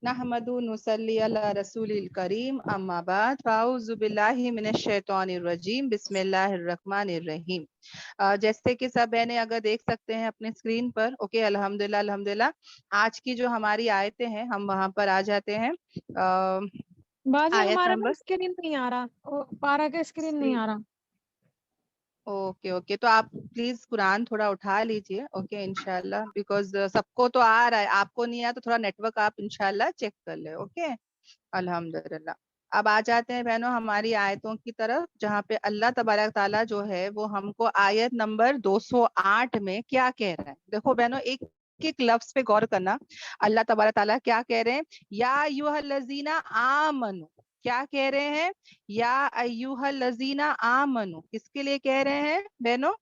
نحمدو نصلی علی رسول الکریم اما بعد فاعوذ باللہ من الشیطان الرجیم بسم اللہ الرحمن الرحیم۔ جیسے کہ سب بہنیں اگر دیکھ سکتے ہیں اپنے اسکرین پر، اوکے الحمدللہ الحمدللہ۔ آج کی جو ہماری آیتیں ہیں ہم وہاں پر آ جاتے ہیں۔ باجی آیت ہمارا نا نمبر اسکرین نہیں آ رہا، پارا کا اسکرین نہیں آ رہا۔ اوکے اوکے، تو آپ پلیز قرآن تھوڑا اٹھا لیجئے، اوکے انشاءاللہ، بیکاز سب کو تو آ رہا ہے، آپ کو نہیں آیا تو تھوڑا نیٹ ورک آپ انشاءاللہ چیک کر لیں، اوکے الحمدللہ۔ اب آ جاتے ہیں بہنوں ہماری آیتوں کی طرف، جہاں پہ اللہ تبارک تعالیٰ جو ہے وہ ہم کو آیت نمبر 208 میں کیا کہہ رہا ہے۔ دیکھو بہنوں ایک ایک لفظ پہ غور کرنا۔ اللہ تبارک تعالیٰ کیا کہہ رہے ہیں؟ یا ایھا الذین آمنو، کیا کہہ رہے ہیں؟ یا ایھا الذین آمنو، کس کے لیے کہہ رہے ہیں بہنوں؟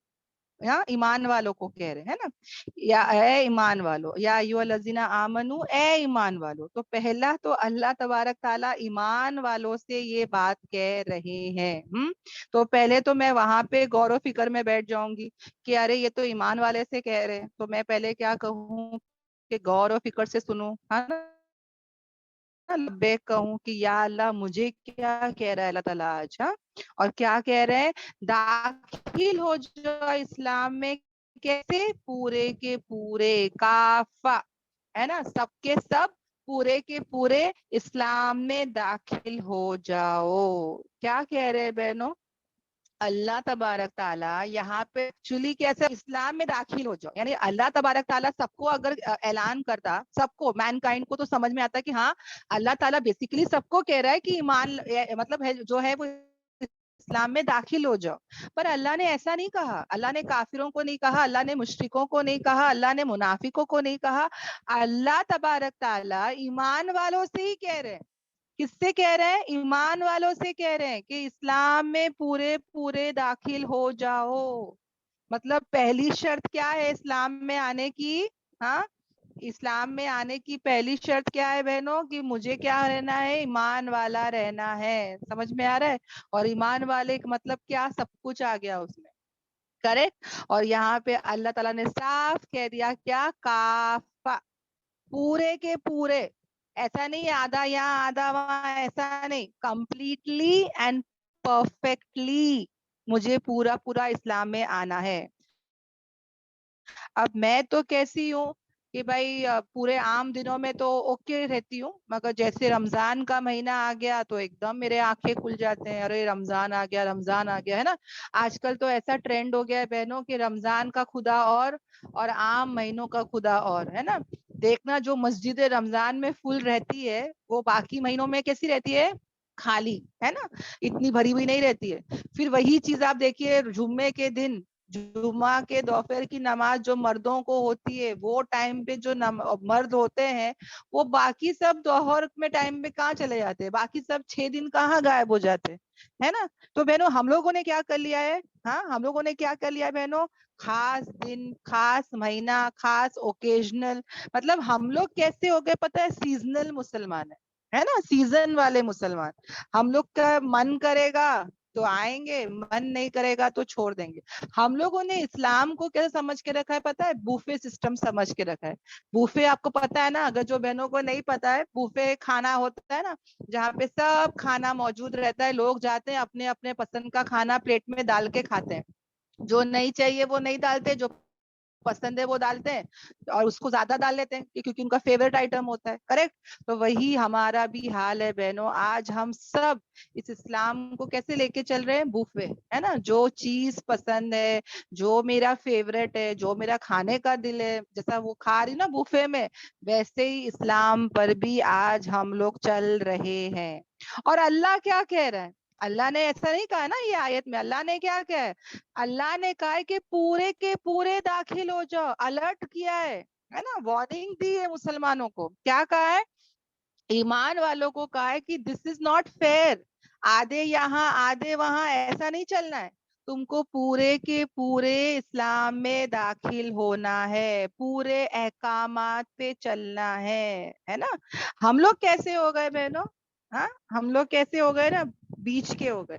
ایمان والوں کو کہہ رہے ہیں نا، یا اے ایمان والو، یا ایھا الذین آمنو، اے ایمان والو۔ تو پہلا تو اللہ تبارک تعالیٰ ایمان والوں سے یہ بات کہہ رہے ہیں۔ تو پہلے تو میں وہاں پہ غور و فکر میں بیٹھ جاؤں گی کہ ارے یہ تو ایمان والے سے کہہ رہے ہیں، تو میں پہلے کیا کہوں کہ غور و فکر سے سنوں، ہے نا، لبیک کہوں کہ یا اللہ مجھے کیا کہہ رہا ہے اللہ تعالیٰ آج، اور کیا کہہ رہے ہیں؟ داخل ہو جاؤ اسلام میں، کیسے؟ پورے کے پورے، کافہ، ہے نا، سب کے سب پورے کے پورے اسلام میں داخل ہو جاؤ۔ کیا کہہ رہے ہیں بہنوں؟ اللہ تبارک تعالیٰ یہاں پہ ایکچولی کیسے اسلام میں داخل ہو جاؤ، یعنی اللہ تبارک تعالیٰ سب کو اگر اعلان کرتا، سب کو مین کائنڈ کو تو سمجھ میں آتا کہ ہاں اللہ تعالیٰ بیسیکلی سب کو کہہ رہا ہے کہ ایمان مطلب ہے جو ہے وہ اسلام میں داخل ہو جاؤ۔ پر اللہ نے ایسا نہیں کہا، اللہ نے کافروں کو نہیں کہا، اللہ نے مشرکوں کو نہیں کہا، اللہ نے منافقوں کو نہیں کہا، اللہ تبارک تعالیٰ ایمان والوں سے ہی کہہ رہے ہیں۔ کس سے کہہ رہے ہیں؟ ایمان والوں سے کہہ رہے ہیں کہ اسلام میں پورے پورے داخل ہو جاؤ۔ مطلب پہلی شرط کیا ہے اسلام میں آنے کی؟ ہاں، اسلام میں آنے کی پہلی شرط کیا ہے بہنوں؟ کہ مجھے کیا رہنا ہے؟ ایمان والا رہنا ہے۔ سمجھ میں آ رہا ہے؟ اور ایمان والے کا مطلب کیا؟ سب کچھ آ گیا اس میں، کریکٹ۔ اور یہاں پہ اللہ تعالیٰ نے صاف کہہ دیا کیا؟ کافہ، پورے کے پورے، ایسا نہیں ہے آدھا یہاں آدھا وہاں، ایسا نہیں، کمپلیٹلی اینڈ پرفیکٹلی مجھے پورا پورا اسلام میں آنا ہے۔ اب میں تو کیسی ہوں کہ بھائی پورے عام دنوں میں تو اوکے رہتی ہوں، مگر جیسے رمضان کا مہینہ آ گیا تو ایک دم میرے آنکھیں کھل جاتے ہیں، ارے رمضان آ گیا، رمضان آ گیا، ہے نا۔ آج کل تو ایسا ٹرینڈ ہو گیا ہے بہنوں کہ رمضان کا خدا اور عام مہینوں کا خدا اور، ہے نا۔ دیکھنا جو مسجد رمضان میں فل رہتی ہے وہ باقی مہینوں میں کیسی رہتی ہے؟ خالی، ہے نا، اتنی بھری ہوئی نہیں رہتی ہے۔ پھر وہی چیز آپ دیکھیے جمعے کے دن، جمعہ کے دوپہر کی نماز جو مردوں کو ہوتی ہے، وہ ٹائم پہ جو مرد ہوتے ہیں وہ باقی سب دوپہر میں ٹائم پہ کہاں چلے جاتے ہیں؟ باقی سب 6 دن کہاں غائب ہو جاتے ہیں، ہے نا۔ تو بہنوں ہم لوگوں نے کیا کر لیا ہے؟ ہاں، ہم لوگوں نے کیا کر لیا ہے بہنوں؟ خاص دن، خاص مہینہ، خاص اوکیجنل، مطلب ہم لوگ کیسے ہو گئے پتہ ہے؟ سیزنل مسلمان ہے نا، سیزن والے مسلمان۔ ہم لوگ کا من کرے گا تو آئیں گے، من نہیں کرے گا تو چھوڑ دیں گے۔ ہم لوگوں نے اسلام کو کیسے سمجھ کے رکھا ہے پتہ ہے؟ بوفے سسٹم سمجھ کے رکھا ہے۔ بوفے آپ کو پتہ ہے نا، اگر جو بہنوں کو نہیں پتہ ہے، بوفے کھانا ہوتا ہے نا جہاں پہ سب کھانا موجود رہتا ہے، لوگ جاتے ہیں اپنے اپنے پسند کا کھانا پلیٹ میں ڈال کے کھاتے ہیں، جو نہیں چاہیے وہ نہیں ڈالتے، جو پسند ہے وہ ڈالتے ہیں، اور اس کو زیادہ ڈال لیتے ہیں کیونکہ ان کا فیوریٹ آئٹم ہوتا ہے، کریکٹ۔ تو وہی ہمارا بھی حال ہے بہنوں، آج ہم سب اس اسلام کو کیسے لے کے چل رہے ہیں؟ بوفے، ہے نا، جو چیز پسند ہے، جو میرا فیوریٹ ہے، جو میرا کھانے کا دل ہے، جیسا وہ کھا رہی نا بوفے میں، ویسے ہی اسلام پر بھی آج ہم لوگ چل رہے ہیں۔ اور اللہ کیا کہہ رہا ہے؟ اللہ نے ایسا نہیں کہا نا، یہ آیت میں اللہ نے کیا کہا ہے؟ اللہ نے کہا ہے کہ پورے کے پورے داخل ہو جاؤ، الرٹ کیا ہے نا، وارننگ دی ہے مسلمانوں کو۔ کیا کہا ہے؟ ایمان والوں کو کہا ہے کہ دس از ناٹ فیئر، آدھے یہاں آدھے وہاں ایسا نہیں چلنا ہے، تم کو پورے کے پورے اسلام میں داخل ہونا ہے، پورے احکامات پہ چلنا ہے نا۔ ہم لوگ کیسے ہو گئے بہنوں؟ ہاں، ہم لوگ کیسے ہو گئے نا؟ بیچ کے ہو گئے،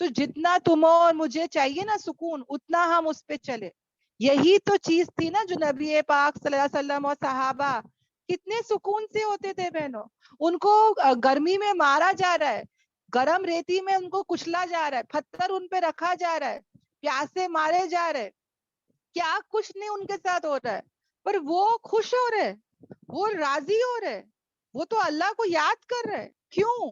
تو جتنا تمہیں اور مجھے چاہیے نا سکون, اتنا ہم اس پہ چلے. یہی تو چیز تھی نا جو نبی پاک صلی اللہ علیہ وسلم اور صحابہ کتنے سکون سے ہوتے تھے بہنوں. ان کو گرمی میں مارا جا رہا ہے, گرم ریتی میں ان کو کچلا جا رہا ہے, پتھر ان پہ رکھا جا رہا ہے, پیاسے مارے جا رہے, کیا کچھ نہیں ان کے ساتھ ہو رہا ہے, پر وہ خوش ہو رہے, وہ راضی ہو رہے, وہ تو اللہ کو یاد کر رہے. کیوں؟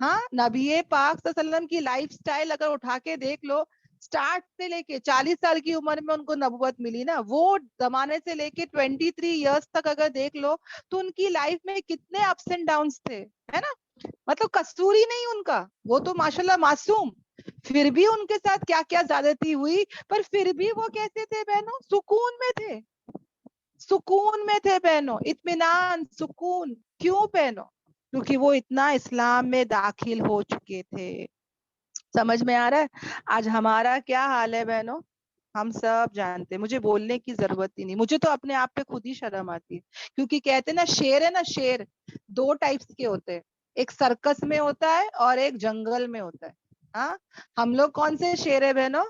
ہاں, نبی پاک صلی اللہ علیہ وسلم کی لائف سٹائل اگر اٹھا کے دیکھ لو, سٹارٹ سے لے کے 40 سال کی عمر میں ان کو نبوت ملی نا, وہ زمانے سے لے کے 23 ایئرس تک اگر دیکھ لو تو ان کی لائف میں کتنے اپس اینڈ ڈاؤنس تھے, ہے نا. مطلب قصور ہی نہیں ان کا, وہ تو ماشاءاللہ معصوم, پھر بھی ان کے ساتھ کیا کیا زیادتی ہوئی, پر پھر بھی وہ کیسے تھے بہنوں, سکون میں تھے, سکون میں تھے بہنوں, اطمینان, سکون. کیوں بہنوں؟ کیونکہ وہ اتنا اسلام میں داخل ہو چکے تھے. سمجھ میں آ رہا ہے؟ آج ہمارا کیا حال ہے بہنوں, ہم سب جانتے, مجھے بولنے کی ضرورت ہی نہیں, مجھے تو اپنے آپ پہ خود ہی شرم آتی ہے. کیونکہ کہتے ہیں نا شیر ہے نا, شیر 2 ٹائپس کے ہوتے ہیں, ایک سرکس میں ہوتا ہے اور ایک جنگل میں ہوتا ہے. ہاں, ہم لوگ کون سے شیر ہے بہنوں,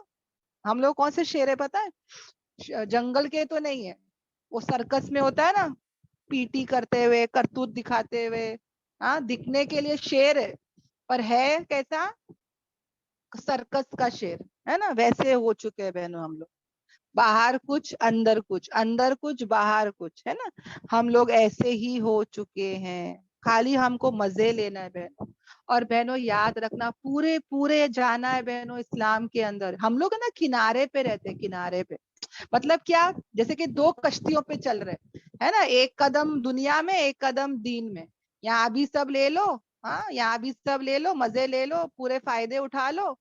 ہم لوگ کون سے شیر ہے پتا ہے؟ جنگل کے تو نہیں ہے, وہ سرکس میں ہوتا ہے نا, پی ٹی کرتے ہوئے, کرتوت دکھاتے ہوئے, ہاں دکھنے کے لیے شیر ہے, پر ہے کیسا, سرکس کا شیر, ہے نا. ویسے ہو چکے ہیں بہنوں ہم لوگ, باہر کچھ اندر کچھ, اندر کچھ باہر کچھ, ہے نا. ہم لوگ ایسے ہی ہو چکے ہیں, خالی ہم کو مزے لینا ہے بہنوں. اور بہنوں یاد رکھنا, پورے پورے جانا ہے بہنوں اسلام کے اندر. ہم لوگ ہے نا کنارے پہ رہتے ہیں, کنارے پہ, مطلب کیا, جیسے کہ 2 کشتیوں پہ چل رہے ہے نا, ایک قدم دنیا میں, ایک قدم دین میں. یہاں بھی سب لے لو, ہاں یہاں بھی سب لے لو, مزے لے لو, پورے فائدے اٹھا لو.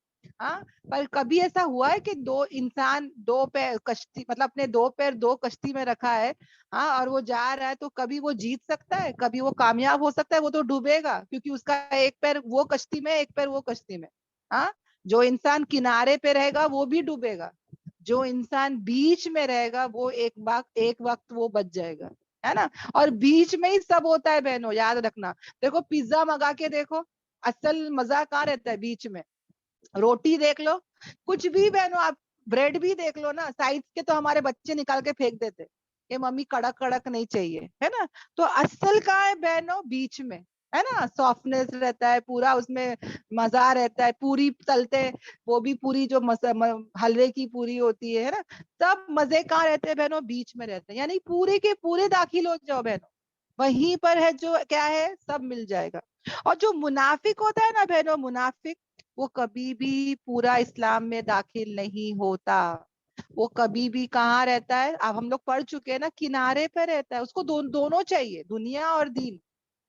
ہاں, پر کبھی ایسا ہوا ہے کہ 2 انسان 2 پیر کشتی, مطلب اپنے 2 پیر 2 کشتی میں رکھا ہے, ہاں, اور وہ جا رہا ہے, تو کبھی وہ جیت سکتا ہے, کبھی وہ کامیاب ہو سکتا ہے, وہ تو ڈوبے گا, کیونکہ اس کا ایک پیر وہ کشتی میں, ایک پیر وہ کشتی میں. ہاں, جو انسان کنارے پہ رہے گا وہ بھی ڈوبے گا, جو انسان بیچ میں رہے گا وہ ایک وقت وہ بچ جائے گا, ہے نا. اور بیچ میں ہی سب ہوتا ہے بہنوں, یاد رکھنا. دیکھو پیزا منگا کے دیکھو, اصل مزہ کہاں رہتا ہے, بیچ میں. روٹی دیکھ لو, کچھ بھی بہنوں, آپ بریڈ بھی دیکھ لو نا, سائز کے تو ہمارے بچے نکال کے پھینک دیتے, یہ ممی کڑک کڑک نہیں چاہیے, ہے نا. تو اصل کہاں ہے بہنوں, بیچ میں, ہے نا. سافٹنیس رہتا ہے پورا, اس میں مزہ رہتا ہے. پوری تلتے, وہ بھی پوری جو حلوے کی پوری ہوتی ہے نا, سب مزے کہاں رہتے ہیں بہنوں, بیچ میں رہتے ہیں. یعنی پورے کے پورے داخل ہو جاؤ بہنوں, وہیں پر ہے جو کیا ہے, سب مل جائے گا. اور جو منافق ہوتا ہے نا بہنوں, منافق, وہ کبھی بھی پورا اسلام میں داخل نہیں ہوتا. وہ کبھی بھی کہاں رہتا ہے, اب ہم لوگ پڑھ چکے ہیں نا, کنارے پہ رہتا ہے. اس کو دونوں چاہیے, دنیا اور دین,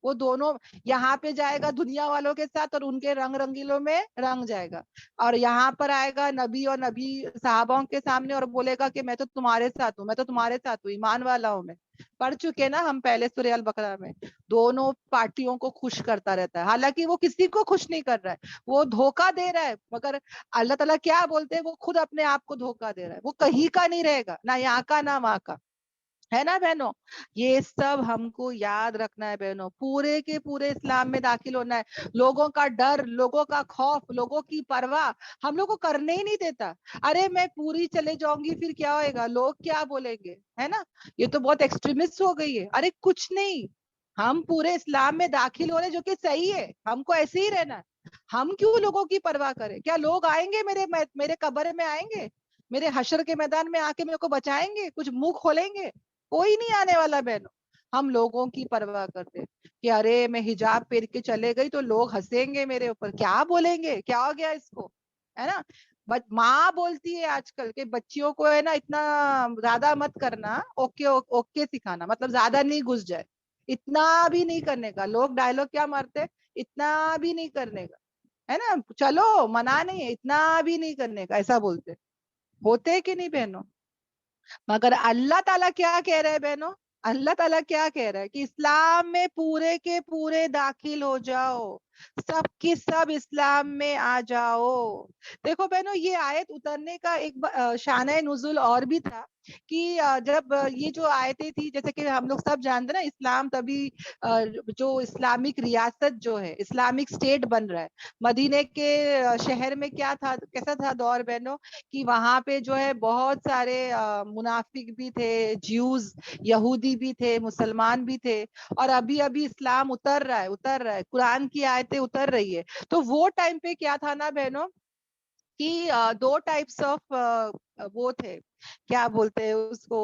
وہ دونوں. یہاں پہ جائے گا دنیا والوں کے ساتھ اور ان کے رنگ رنگیلوں میں رنگ جائے گا, اور یہاں پر آئے گا نبی اور نبی صحابوں کے سامنے اور بولے گا کہ میں تو تمہارے ساتھ ہوں, میں تو تمہارے ساتھ ہوں, ایمان والا ہوں میں. پڑھ چکے نا ہم پہلے سورہ البقرہ میں, دونوں پارٹیوں کو خوش کرتا رہتا ہے. حالانکہ وہ کسی کو خوش نہیں کر رہا ہے, وہ دھوکہ دے رہا ہے, مگر اللہ تعالیٰ کیا بولتے ہیں, وہ خود اپنے آپ کو دھوکہ دے رہا ہے. وہ کہیں کا نہیں رہے گا, نہ یہاں کا نہ وہاں کا, ہے نا بہنوں. یہ سب ہم کو یاد رکھنا ہے بہنوں, پورے کے پورے اسلام میں داخل ہونا ہے. لوگوں کا ڈر, لوگوں کا خوف, لوگوں کی پرواہ ہم لوگ کو کرنے ہی نہیں دیتا. ارے میں پوری چلے جاؤں گی پھر کیا ہوئے گا, لوگ کیا بولیں گے, ہے نا. یہ تو بہت ایکسٹریمسٹ ہو گئی ہے. ارے کچھ نہیں, ہم پورے اسلام میں داخل ہو رہے, جو کہ صحیح ہے, ہم کو ایسے ہی رہنا ہے. ہم کیوں لوگوں کی پرواہ کریں؟ کیا لوگ آئیں گے میرے قبر میں, آئیں گے میرے حشر کے میدان میں آ کے میرے کو بچائیں گے, کچھ منہ کھولیں گے؟ کوئی نہیں آنے والا بہنوں. ہم لوگوں کی پرواہ کرتے کہ ارے میں حجاب پہن کے چلے گئی تو لوگ ہنسیں گے میرے اوپر, کیا بولیں گے, کیا ہو گیا اس کو, ہے نا. ماں بولتی ہے آج کل کہ بچیوں کو ہے نا اتنا زیادہ مت کرنا, اوکے اوکے سکھانا, مطلب زیادہ نہیں گھس جائے, اتنا بھی نہیں کرنے کا. لوگ ڈائلگ کیا مارتے, اتنا بھی نہیں کرنے کا, ہے نا. چلو منع نہیں ہے, اتنا بھی نہیں کرنے کا, ایسا بولتے ہوتے کہ نہیں بہنوں. مگر اللہ تعالیٰ کیا کہہ رہے ہیں بہنوں, اللہ تعالیٰ کیا کہہ رہا ہے کہ اسلام میں پورے کے پورے داخل ہو جاؤ, سب کی سب اسلام میں آ جاؤ. دیکھو بہنوں, یہ آیت اترنے کا ایک شانہ نزول اور بھی تھا, کہ جب یہ جو آیتیں تھی، جیسے کہ ہم لوگ سب جانتے ہیں نا، اسلام تبھی جو اسلامک ریاست جو ہے، اسلامک اسٹیٹ بن رہا ہے. مدینے کے شہر میں کیا تھا، کیسا تھا دور بہنوں، کہ وہاں پہ جو ہے بہت سارے منافق بھی تھے، جیوز یہودی بھی تھے، مسلمان بھی تھے. اور ابھی ابھی اسلام اتر رہا ہے، قرآن کی آیتیں اتر رہی ہے. تو وہ ٹائم پہ کیا تھا نا بہنوں، کہ دو ٹائپس آف وہ تھے، کیا بولتے ہیں اس کو،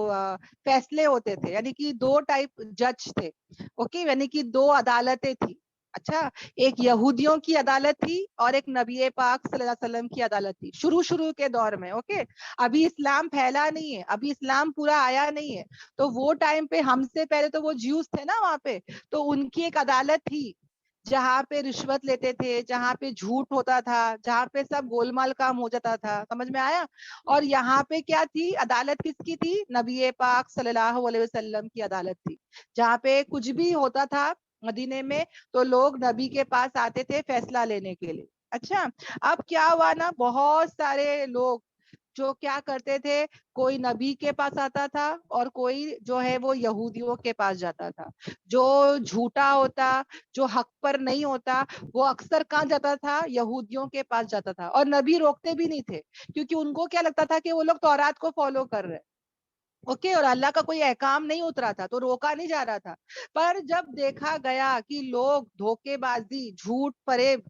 فیصلے ہوتے تھے. یعنی کہ دو ٹائپ جج تھے. اوکے، یعنی کہ دو عدالتیں تھی. اچھا، ایک یہودیوں کی عدالت تھی اور ایک نبی پاک صلی اللہ علیہ وسلم کی عدالت تھی، شروع کے دور میں. اوکے، ابھی اسلام پھیلا نہیں ہے، ابھی اسلام پورا آیا نہیں ہے. تو وہ ٹائم پہ ہم سے پہلے تو وہ جیوز تھے نا وہاں پہ، تو ان کی ایک عدالت تھی جہاں پہ رشوت لیتے تھے، جہاں پہ جھوٹ ہوتا تھا، جہاں پہ سب گولمال کام ہو جاتا تھا. سمجھ میں آیا؟ اور یہاں پہ کیا تھی عدالت، کس کی تھی؟ نبی پاک صلی اللہ علیہ وسلم کی عدالت تھی. جہاں پہ کچھ بھی ہوتا تھا مدینے میں تو لوگ نبی کے پاس آتے تھے فیصلہ لینے کے لیے. اچھا، اب کیا ہوا نا، بہت سارے لوگ جو کیا کرتے تھے، کوئی نبی کے پاس آتا تھا اور کوئی جو ہے وہ یہودیوں کے پاس جاتا تھا. جو جھوٹا ہوتا، جو حق پر نہیں ہوتا، وہ اکثر کہاں جاتا تھا؟ یہودیوں کے پاس جاتا تھا. اور نبی روکتے بھی نہیں تھے، کیونکہ ان کو کیا لگتا تھا کہ وہ لوگ تورات کو فالو کر رہے. اوکے، اور اللہ کا کوئی احکام نہیں اترا تھا تو روکا نہیں جا رہا تھا. پر جب دیکھا گیا کہ لوگ دھوکے بازی، جھوٹ فریب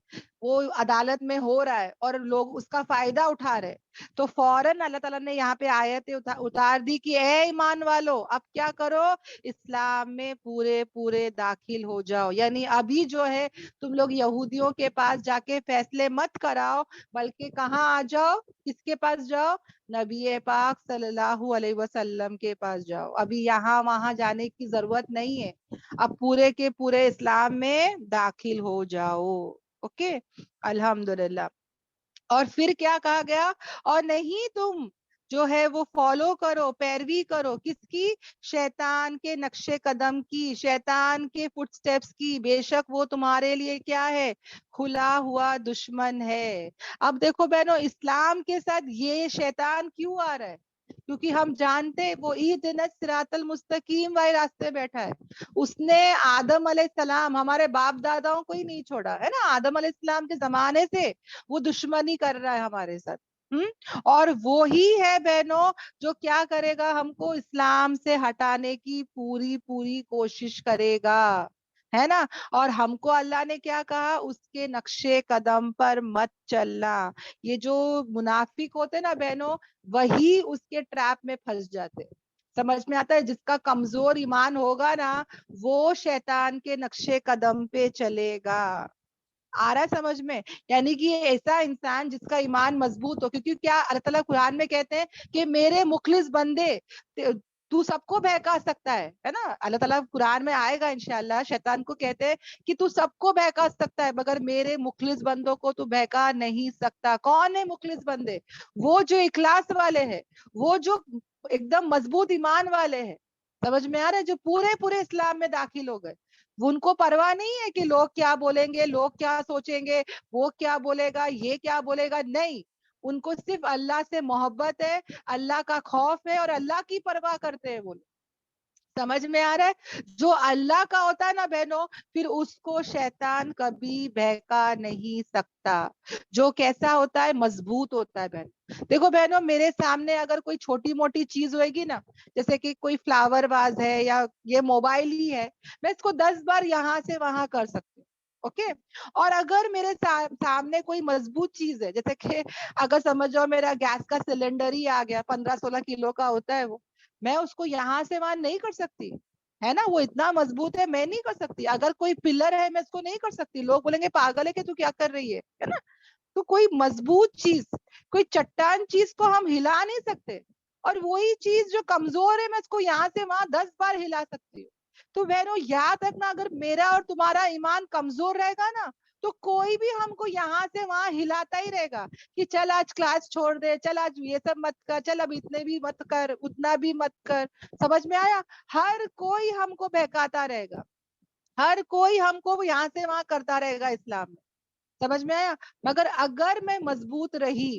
وہ عدالت میں ہو رہا ہے اور لوگ اس کا فائدہ اٹھا رہے، تو فوراً اللہ تعالیٰ نے یہاں پہ آیتیں اتار دی کہ اے ایمان والو، اب کیا کرو؟ اسلام میں پورے داخل ہو جاؤ. یعنی ابھی جو ہے تم لوگ یہودیوں کے پاس جا کے فیصلے مت کراؤ، بلکہ کہاں آ جاؤ؟ کس کے پاس جاؤ؟ نبی پاک صلی اللہ علیہ وسلم کے پاس جاؤ. ابھی یہاں وہاں جانے کی ضرورت نہیں ہے، اب پورے کے پورے اسلام میں داخل ہو جاؤ. اوکے، الحمدللہ. اور پھر کیا کہا گیا؟ اور نہیں تم جو ہے وہ فالو کرو، پیروی کرو، کس کی؟ شیطان کے نقش قدم کی، شیطان کے فٹ سٹیپس کی. بے شک وہ تمہارے لیے کیا ہے؟ کھلا ہوا دشمن ہے. اب دیکھو بہنوں، اسلام کے ساتھ یہ شیطان کیوں آ رہا ہے؟ کیونکہ ہم جانتے وہ اہدنا الصراط المستقیم والے راستے بیٹھا ہے. اس نے آدم علیہ السلام، ہمارے باپ داداؤں کو ہی نہیں چھوڑا ہے نا. آدم علیہ السلام کے زمانے سے وہ دشمنی کر رہا ہے ہمارے ساتھ. اور وہی ہے بہنوں جو کیا کرے گا؟ ہم کو اسلام سے ہٹانے کی پوری کوشش کرے گا، ہے نا. اور ہم کو اللہ نے کیا کہا؟ اس کے نقش قدم پر مت چلنا. یہ جو منافق ہوتے نا بہنوں، وہی اس کے ٹریپ میں پھنس جاتے. سمجھ میں آتا ہے؟ جس کا کمزور ایمان ہوگا نا، وہ شیطان کے نقش قدم پہ چلے گا. آ رہا ہے سمجھ میں؟ یعنی کہ ایسا انسان جس کا ایمان مضبوط ہو، کیونکہ کیا اللہ تعالیٰ قرآن میں کہتے ہیں کہ میرے مخلص بندے، تو سب کو بہکا سکتا ہے نا. اللہ تعالیٰ قرآن میں آئے گا انشاءاللہ، شیطان کو کہتے ہیں کہ تو سب کو بہکا سکتا ہے مگر میرے مخلص بندوں کو تو بہکا نہیں سکتا. کون ہے مخلص بندے؟ وہ جو اخلاص والے ہیں، وہ جو ایک دم مضبوط ایمان والے ہیں. سمجھ میں آ رہا ہے؟ جو پورے اسلام میں داخل ہو گئے. ان کو پرواہ نہیں ہے کہ لوگ کیا بولیں گے، لوگ کیا سوچیں گے، وہ کیا بولے گا، یہ کیا بولے گا. نہیں، ان کو صرف اللہ سے محبت ہے، اللہ کا خوف ہے اور اللہ کی پرواہ کرتے ہیں وہ. سمجھ میں آ رہا ہے؟ جو اللہ کا ہوتا ہے نا بہنوں، پھر اس کو شیطان کبھی بہکا نہیں سکتا. جو کیسا ہوتا ہے؟ مضبوط ہوتا ہے. بہن دیکھو بہنوں، میرے سامنے اگر کوئی چھوٹی موٹی چیز ہوئے گی نا، جیسے کہ کوئی فلاور واز ہے یا یہ موبائل ہی ہے، میں اس کو 10 بار یہاں سے وہاں کر سکتی ہوں. اوکے، اور اگر میرے سامنے کوئی مضبوط چیز ہے، جیسے کہ اگر سمجھو میرا گیس کا سلنڈر ہی آ گیا، 15-16 کلو کا ہوتا ہے وہ، میں اس کو یہاں سے وہاں نہیں کر سکتی، ہے نا. وہ اتنا مضبوط ہے، میں نہیں کر سکتی. اگر کوئی پلر ہے، میں اس کو نہیں کر سکتی. لوگ بولیں گے پاگل ہے کہ تو کیا کر رہی ہے نا. تو کوئی مضبوط چیز، کوئی چٹان چیز کو ہم ہلا نہیں سکتے. اور وہی چیز جو کمزور ہے، میں اس کو یہاں سے وہاں 10 بار ہلا سکتی ہوں. تو بہنوں یاد رکھنا، اگر میرا اور تمہارا ایمان کمزور رہے گا نا، تو کوئی بھی ہم کو یہاں سے وہاں ہلاتا ہی رہے گا کہ چل آج کلاس چھوڑ دے، چل آج یہ سب مت کر، چل اب اتنے بھی مت کر، اتنا بھی مت کر. سمجھ میں آیا؟ ہر کوئی ہم کو بہکاتا رہے گا، ہر کوئی ہم کو یہاں سے وہاں کرتا رہے گا اسلام میں. سمجھ میں آیا؟ مگر اگر میں مضبوط رہی،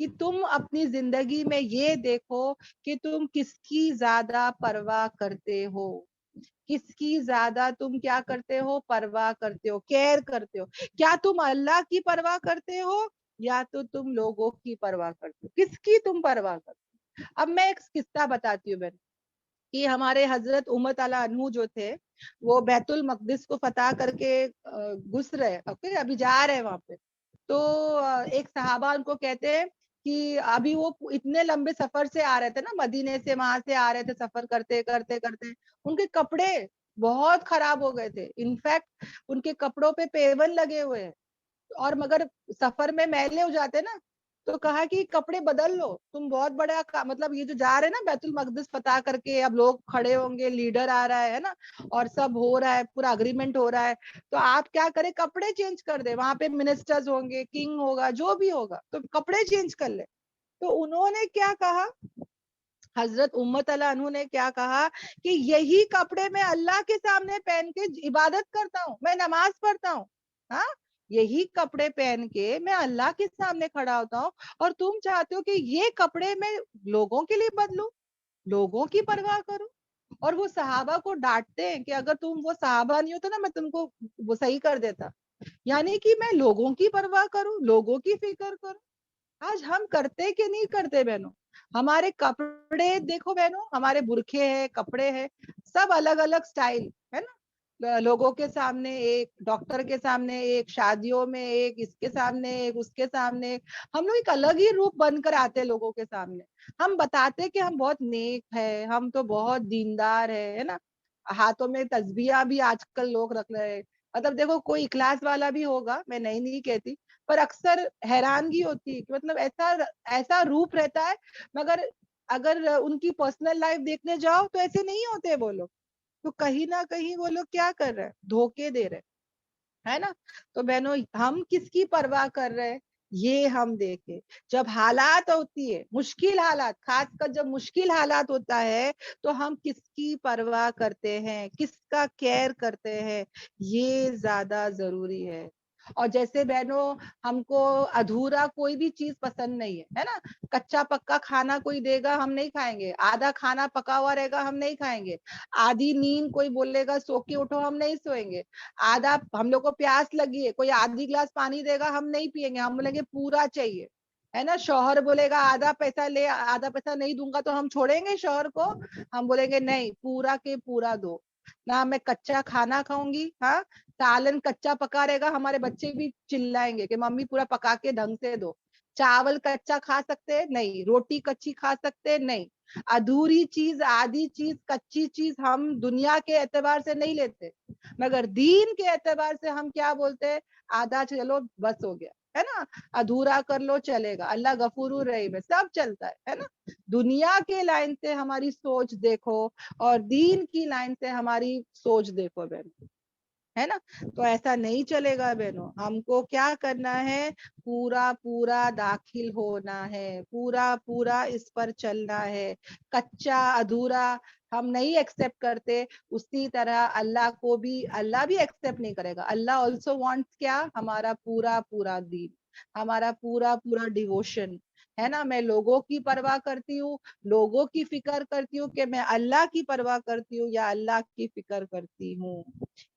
کہ تم اپنی زندگی میں یہ دیکھو کہ تم کس کی زیادہ پرواہ کرتے ہو, کس کی زیادہ تم کیا کرتے ہو, پرواہ کرتے ہو, کیئر کرتے ہو. کیا تم اللہ کی پرواہ کرتے ہو یا تو تم لوگوں کی پرواہ کرتے ہو, کس کی تم پرواہ کرتے ہو. اب میں ایک قصہ بتاتی ہوں بہن کہ ہمارے حضرت عمر تعالیٰ عنہ جو تھے وہ بیت المقدس کو فتح کر کے گھس رہے, اوکے, ابھی جا رہے وہاں پہ. تو ایک صحابہ ان کو کہتے ہیں کہ ابھی وہ اتنے لمبے سفر سے آ رہے تھے نا, مدینے سے وہاں سے آ رہے تھے سفر کرتے کرتے کرتے, ان کے کپڑے بہت خراب ہو گئے تھے. انفیکٹ ان کے کپڑوں پہ پیون لگے ہوئے ہیں, اور مگر سفر میں میلے ہو جاتے نا, تو کہا کہ کپڑے بدل لو, تم بہت بڑا مطلب یہ جو جا رہے نا بیت المقدس فتح کر کے, اب لوگ کھڑے ہوں گے, لیڈر آ رہا ہے نا, اور سب ہو رہا ہے, پورا اگریمنٹ ہو رہا ہے, تو آپ کیا کریں, کپڑے چینج کر دیں. وہاں پہ منسٹرز ہوں گے, کنگ ہوگا, جو بھی ہوگا, تو کپڑے چینج کر لے. تو انہوں نے کیا کہا, حضرت امت علیہ عنہ نے کیا کہا کہ یہی کپڑے میں اللہ کے سامنے پہن کے عبادت کرتا ہوں, میں نماز پڑھتا ہوں, ہاں, یہی کپڑے پہن کے میں اللہ کے سامنے کھڑا ہوتا ہوں, اور تم چاہتے ہو کہ یہ کپڑے میں لوگوں کے لیے بدلوں, لوگوں کی پرواہ کروں. اور وہ صحابہ کو ڈانٹتے ہیں کہ اگر تم وہ صحابہ نہیں ہوتا نا, میں تم کو وہ صحیح کر دیتا. یعنی کہ میں لوگوں کی پرواہ کروں, لوگوں کی فکر کروں. آج ہم کرتے کہ نہیں کرتے بہنوں؟ ہمارے کپڑے دیکھو بہنوں, ہمارے برقعے ہیں, کپڑے ہیں, سب الگ الگ سٹائل ہے نا, لوگوں کے سامنے ایک, ڈاکٹر کے سامنے ایک, شادیوں میں ایک, اس کے سامنے ایک, اس کے سامنے. ہم لوگ ایک الگ ہی روپ بن کر آتے لوگوں کے سامنے. ہم بتاتے کہ ہم بہت نیک ہے, ہم تو بہت دیندار ہے نا, ہاتھوں میں تسبیحہ بھی آج کل لوگ رکھ رہے ہیں. مطلب دیکھو کوئی اخلاص والا بھی ہوگا, میں نہیں کہتی, پر اکثر حیرانگی ہوتی ہے کہ مطلب ایسا روپ رہتا ہے, مگر اگر ان کی پرسنل لائف دیکھنے جاؤ تو ایسے نہیں ہوتے وہ لوگ. تو کہیں نہ کہیں وہ لوگ کیا کر رہے ہیں, دھوکے دے رہے ہے نا. تو بہنوں ہم کس کی پرواہ کر رہے ہیں, یہ ہم دیکھیں. جب حالات ہوتی ہے, مشکل حالات, خاص کر جب مشکل حالات ہوتا ہے, تو ہم کس کی پرواہ کرتے ہیں, کس کا کیئر کرتے ہیں, یہ زیادہ ضروری ہے. اور جیسے بہنوں ہم کو ادھورا کوئی بھی چیز پسند نہیں ہے نا, کچا پکا کھانا کوئی دے گا ہم نہیں کھائیں گے, آدھا کھانا پکا ہوا رہے گا ہم نہیں کھائیں گے, آدھی نیند کوئی بولے گا سو کے اٹھو ہم نہیں سوئیں گے, آدھا ہم لوگ کو پیاس لگی ہے, کوئی آدھی گلاس پانی دے گا ہم نہیں پیئیں گے, ہم بولیں گے پورا چاہیے, ہے نا. شوہر بولے گا آدھا پیسہ لے, آدھا پیسہ نہیں دوں گا, تو ہم چھوڑیں گے شوہر کو, ہم بولیں گے نہیں پورا کے پورا دو. نہ میں کچا کھانا کھاؤں گی, ہاں, سالن کچا پکا رہے گا, ہمارے بچے بھی چلائیں گے کہ ممی پورا پکا کے ڈھنگ سے دو. چاول کچا کھا سکتے نہیں, روٹی کچی کھا سکتے نہیں. ادھوری چیز, آدھی چیز, کچی چیز ہم دنیا کے اعتبار سے نہیں لیتے, مگر دین کے اعتبار سے ہم کیا بولتے ہیں, آدھا چلو بس ہو گیا, ہے نا, ادھورا کر لو چلے گا, اللہ غفور الرحیم ہے, سب چلتا ہے نا. دنیا کے لائن سے ہماری سوچ دیکھو اور دین کی لائن سے ہماری سوچ دیکھو بہن, ہے نا. تو ایسا نہیں چلے گا بہنوں, ہم کو کیا کرنا ہے, پورا پورا داخل ہونا ہے, پورا پورا اس پر چلنا ہے. کچا ادھورا ہم نہیں ایکسپٹ کرتے, اسی طرح اللہ کو بھی, اللہ بھی ایکسپٹ نہیں کرے گا. اللہ آلسو وانٹس کیا, ہمارا پورا پورا دین, ہمارا پورا پورا ڈیووشن, ہے نا. میں لوگوں کی پرواہ کرتی ہوں, لوگوں کی فکر کرتی ہوں کہ میں اللہ کی پرواہ کرتی ہوں یا اللہ کی فکر کرتی ہوں,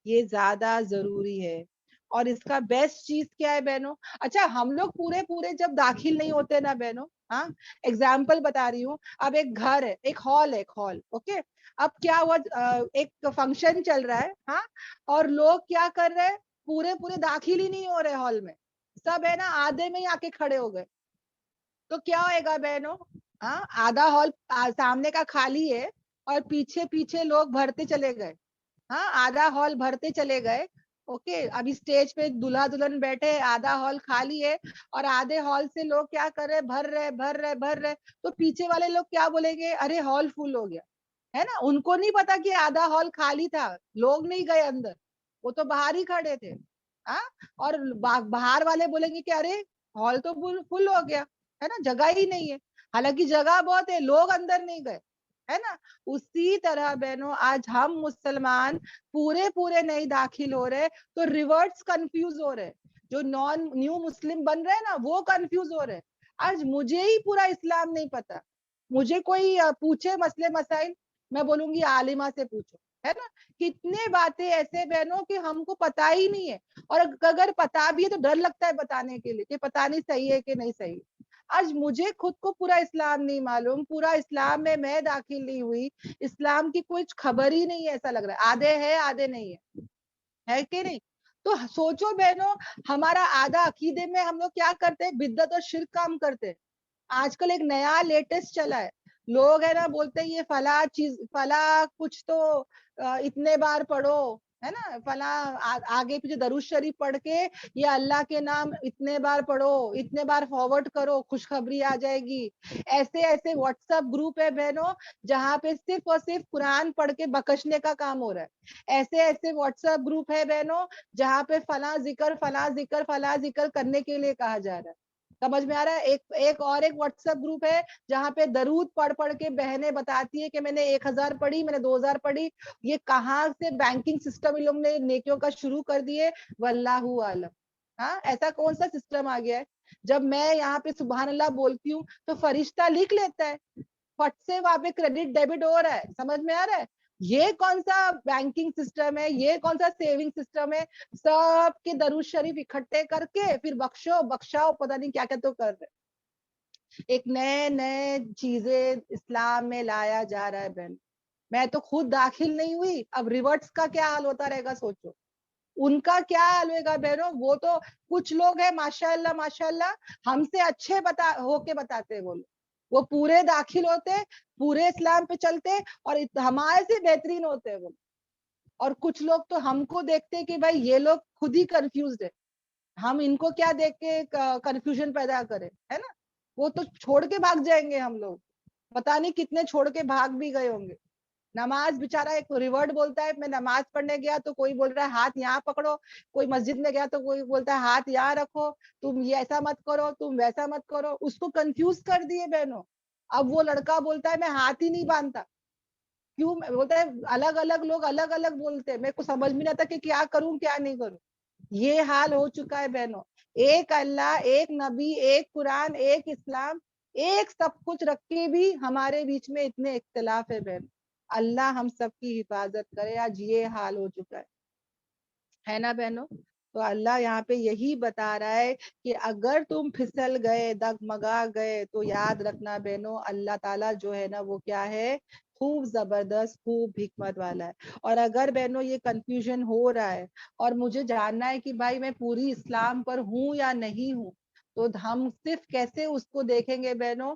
یہ زیادہ ضروری ہے. اور اس کا بیسٹ چیز کیا ہے بہنوں, اچھا ہم لوگ پورے جب داخل نہیں ہوتے نا بہنوں, ہاں, ایگزامپل بتا رہی ہوں, اب ایک گھر ہے, ایک ہال ہے, ایک ہال, اوکے. اب کیا ہوا, ایک فنکشن چل رہا ہے, ہاں, اور لوگ کیا کر رہے ہیں, پورے داخل ہی نہیں ہو رہے ہال میں, سب ہے نا آدھے میں ہی آ کے کھڑے ہو گئے. تو کیا ہوئے گا بہنوں, ہاں, آدھا ہال سامنے کا خالی ہے اور پیچھے لوگ بھرتے چلے گئے, ہاں, آدھا ہال بھرتے چلے گئے, اوکے. ابھی اسٹیج پہ دلہا دلہن بیٹھے, آدھا ہال خالی ہے, اور آدھے ہال سے لوگ کیا کر رہے, بھر رہے. تو پیچھے والے لوگ کیا بولیں گے, ارے ہال فل ہو گیا, ہے نا. ان کو نہیں پتا کہ آدھا ہال خالی تھا, لوگ نہیں گئے اندر, وہ تو باہر ہی کھڑے تھے, ہاں. اور باہر والے بولیں گے کہ ارے ہال تو فل ہو گیا, ہے نا, جگہ ہی نہیں ہے, حالانکہ جگہ بہت ہے, لوگ اندر نہیں گئے, ہے نا. اسی طرح بہنوں آج ہم مسلمان پورے نہیں داخل ہو رہے, تو ریورٹس کنفیوز ہو رہے, جو نیو مسلم بن رہے ہیں نا وہ کنفیوز ہو رہے. آج مجھے ہی پورا اسلام نہیں پتا. مجھے کوئی پوچھے مسئلے مسائل, میں بولوں گی عالمہ سے پوچھو, ہے نا. کتنے باتیں ایسے بہنوں کہ ہم کو پتا ہی نہیں ہے, اور اگر پتا بھی ہے تو ڈر لگتا ہے بتانے کے لیے کہ پتا نہیں صحیح ہے کہ نہیں صحیح. آج مجھے خود کو پورا اسلام نہیں معلوم, پورا اسلام میں داخل نہیں ہوئی, اسلام کی کچھ خبر ہی نہیں ہے, ایسا لگ رہا ہے آدھے ہے آدھے نہیں ہے کہ نہیں. تو سوچو بہنوں, ہمارا آدھا عقیدے میں ہم لوگ کیا کرتے ہیں, بدعت اور شرک کام کرتے ہیں. آج کل ایک نیا لیٹسٹ چلا ہے, لوگ ہے نا بولتے ہیں یہ فلاں چیز فلاں کچھ تو اتنے بار پڑھو, ہے نا, فلاں آگے پیچھے درود شریف پڑھ کے یہ اللہ کے نام اتنے بار پڑھو, اتنے بار فارورڈ کرو, خوشخبری آ جائے گی. ایسے ایسے واٹس ایپ گروپ ہے بہنوں جہاں پہ صرف اور صرف قرآن پڑھ کے بکشنے کا کام ہو رہا ہے. ایسے ایسے واٹس ایپ گروپ ہے بہنوں جہاں پہ فلاں ذکر فلاں ذکر فلاں ذکر کرنے کے لیے کہا جا رہا ہے. سمجھ میں آ رہا ہے. ایک واٹس ایپ گروپ ہے جہاں پہ درود پڑھ کے بہنیں بتاتی ہے کہ میں نے 1000 پڑھی, میں نے 2000 پڑھی. یہ کہاں سے بینکنگ سسٹم ان لوگ نے نیکیوں کا شروع کر دیے, واللہ عالم. ہاں, ایسا کون سا سسٹم آ گیا ہے, جب میں یہاں پہ سبحان اللہ بولتی ہوں تو فرشتہ لکھ لیتا ہے, فٹ سے وہاں پہ کریڈٹ ڈیبٹ ہو رہا ہے. سمجھ میں آ رہا ہے, یہ کون سا بینکنگ سسٹم ہے, یہ کون سا سیونگ سسٹم ہے. سب کے درود شریف اکٹھے کر کے پھر بخشاؤ پتہ نہیں کیا کیا تو کر رہے. ایک نئے چیزیں اسلام میں لایا جا رہا ہے بہن. میں تو خود داخل نہیں ہوئی, اب ریورٹس کا کیا حال ہوتا رہے گا سوچو, ان کا کیا حال ہوئے گا بہنوں. وہ تو کچھ لوگ ہیں ماشاء اللہ ہم سے اچھے ہو کے بتاتے, وہ پورے داخل ہوتے, پورے اسلام پہ چلتے اور ہمارے سے بہترین ہوتے وہ. اور کچھ لوگ تو ہم کو دیکھتے کہ بھائی یہ لوگ خود ہی کنفیوزڈ ہے, ہم ان کو کیا دیکھ کے کنفیوژن پیدا کرے, ہے نا. وہ تو چھوڑ کے بھاگ جائیں گے, ہم لوگ پتا نہیں کتنے چھوڑ کے بھاگ بھی گئے ہوں گے. نماز بےچارا ایک ریورڈ بولتا ہے, میں نماز پڑھنے گیا تو کوئی بول رہا ہے ہاتھ یہاں پکڑو, کوئی مسجد میں گیا تو کوئی بولتا ہے ہاتھ یہاں رکھو, تم یہ ایسا مت کرو, تم ویسا مت کرو. اس کو کنفیوز کر دیے بہنوں. اب وہ لڑکا بولتا ہے میں ہاتھ ہی نہیں باندھتا, کیوں بولتا ہے الگ الگ لوگ الگ الگ بولتے ہیں, میرے کو سمجھ میں نہیں آتا کہ کیا کروں کیا نہیں کروں. یہ حال ہو چکا ہے بہنوں. ایک اللہ, ایک نبی, ایک قرآن, ایک اسلام, ایک سب کچھ رکھ کے بھی ہمارے بیچ میں اتنے اختلاف ہے بہن. اللہ ہم سب کی حفاظت کرے. آج یہ حال ہو چکا ہے نا بہنوں. تو اللہ یہاں پہ یہی بتا رہا ہے کہ اگر تم پھسل گئے, دگمگا گئے, تو یاد رکھنا بہنوں اللہ تعالیٰ جو ہے نا وہ کیا ہے, خوب زبردست, خوب حکمت والا ہے. اور اگر بہنوں یہ کنفیوژن ہو رہا ہے اور مجھے جاننا ہے کہ بھائی میں پوری اسلام پر ہوں یا نہیں ہوں, تو ہم صرف کیسے اس کو دیکھیں گے بہنوں,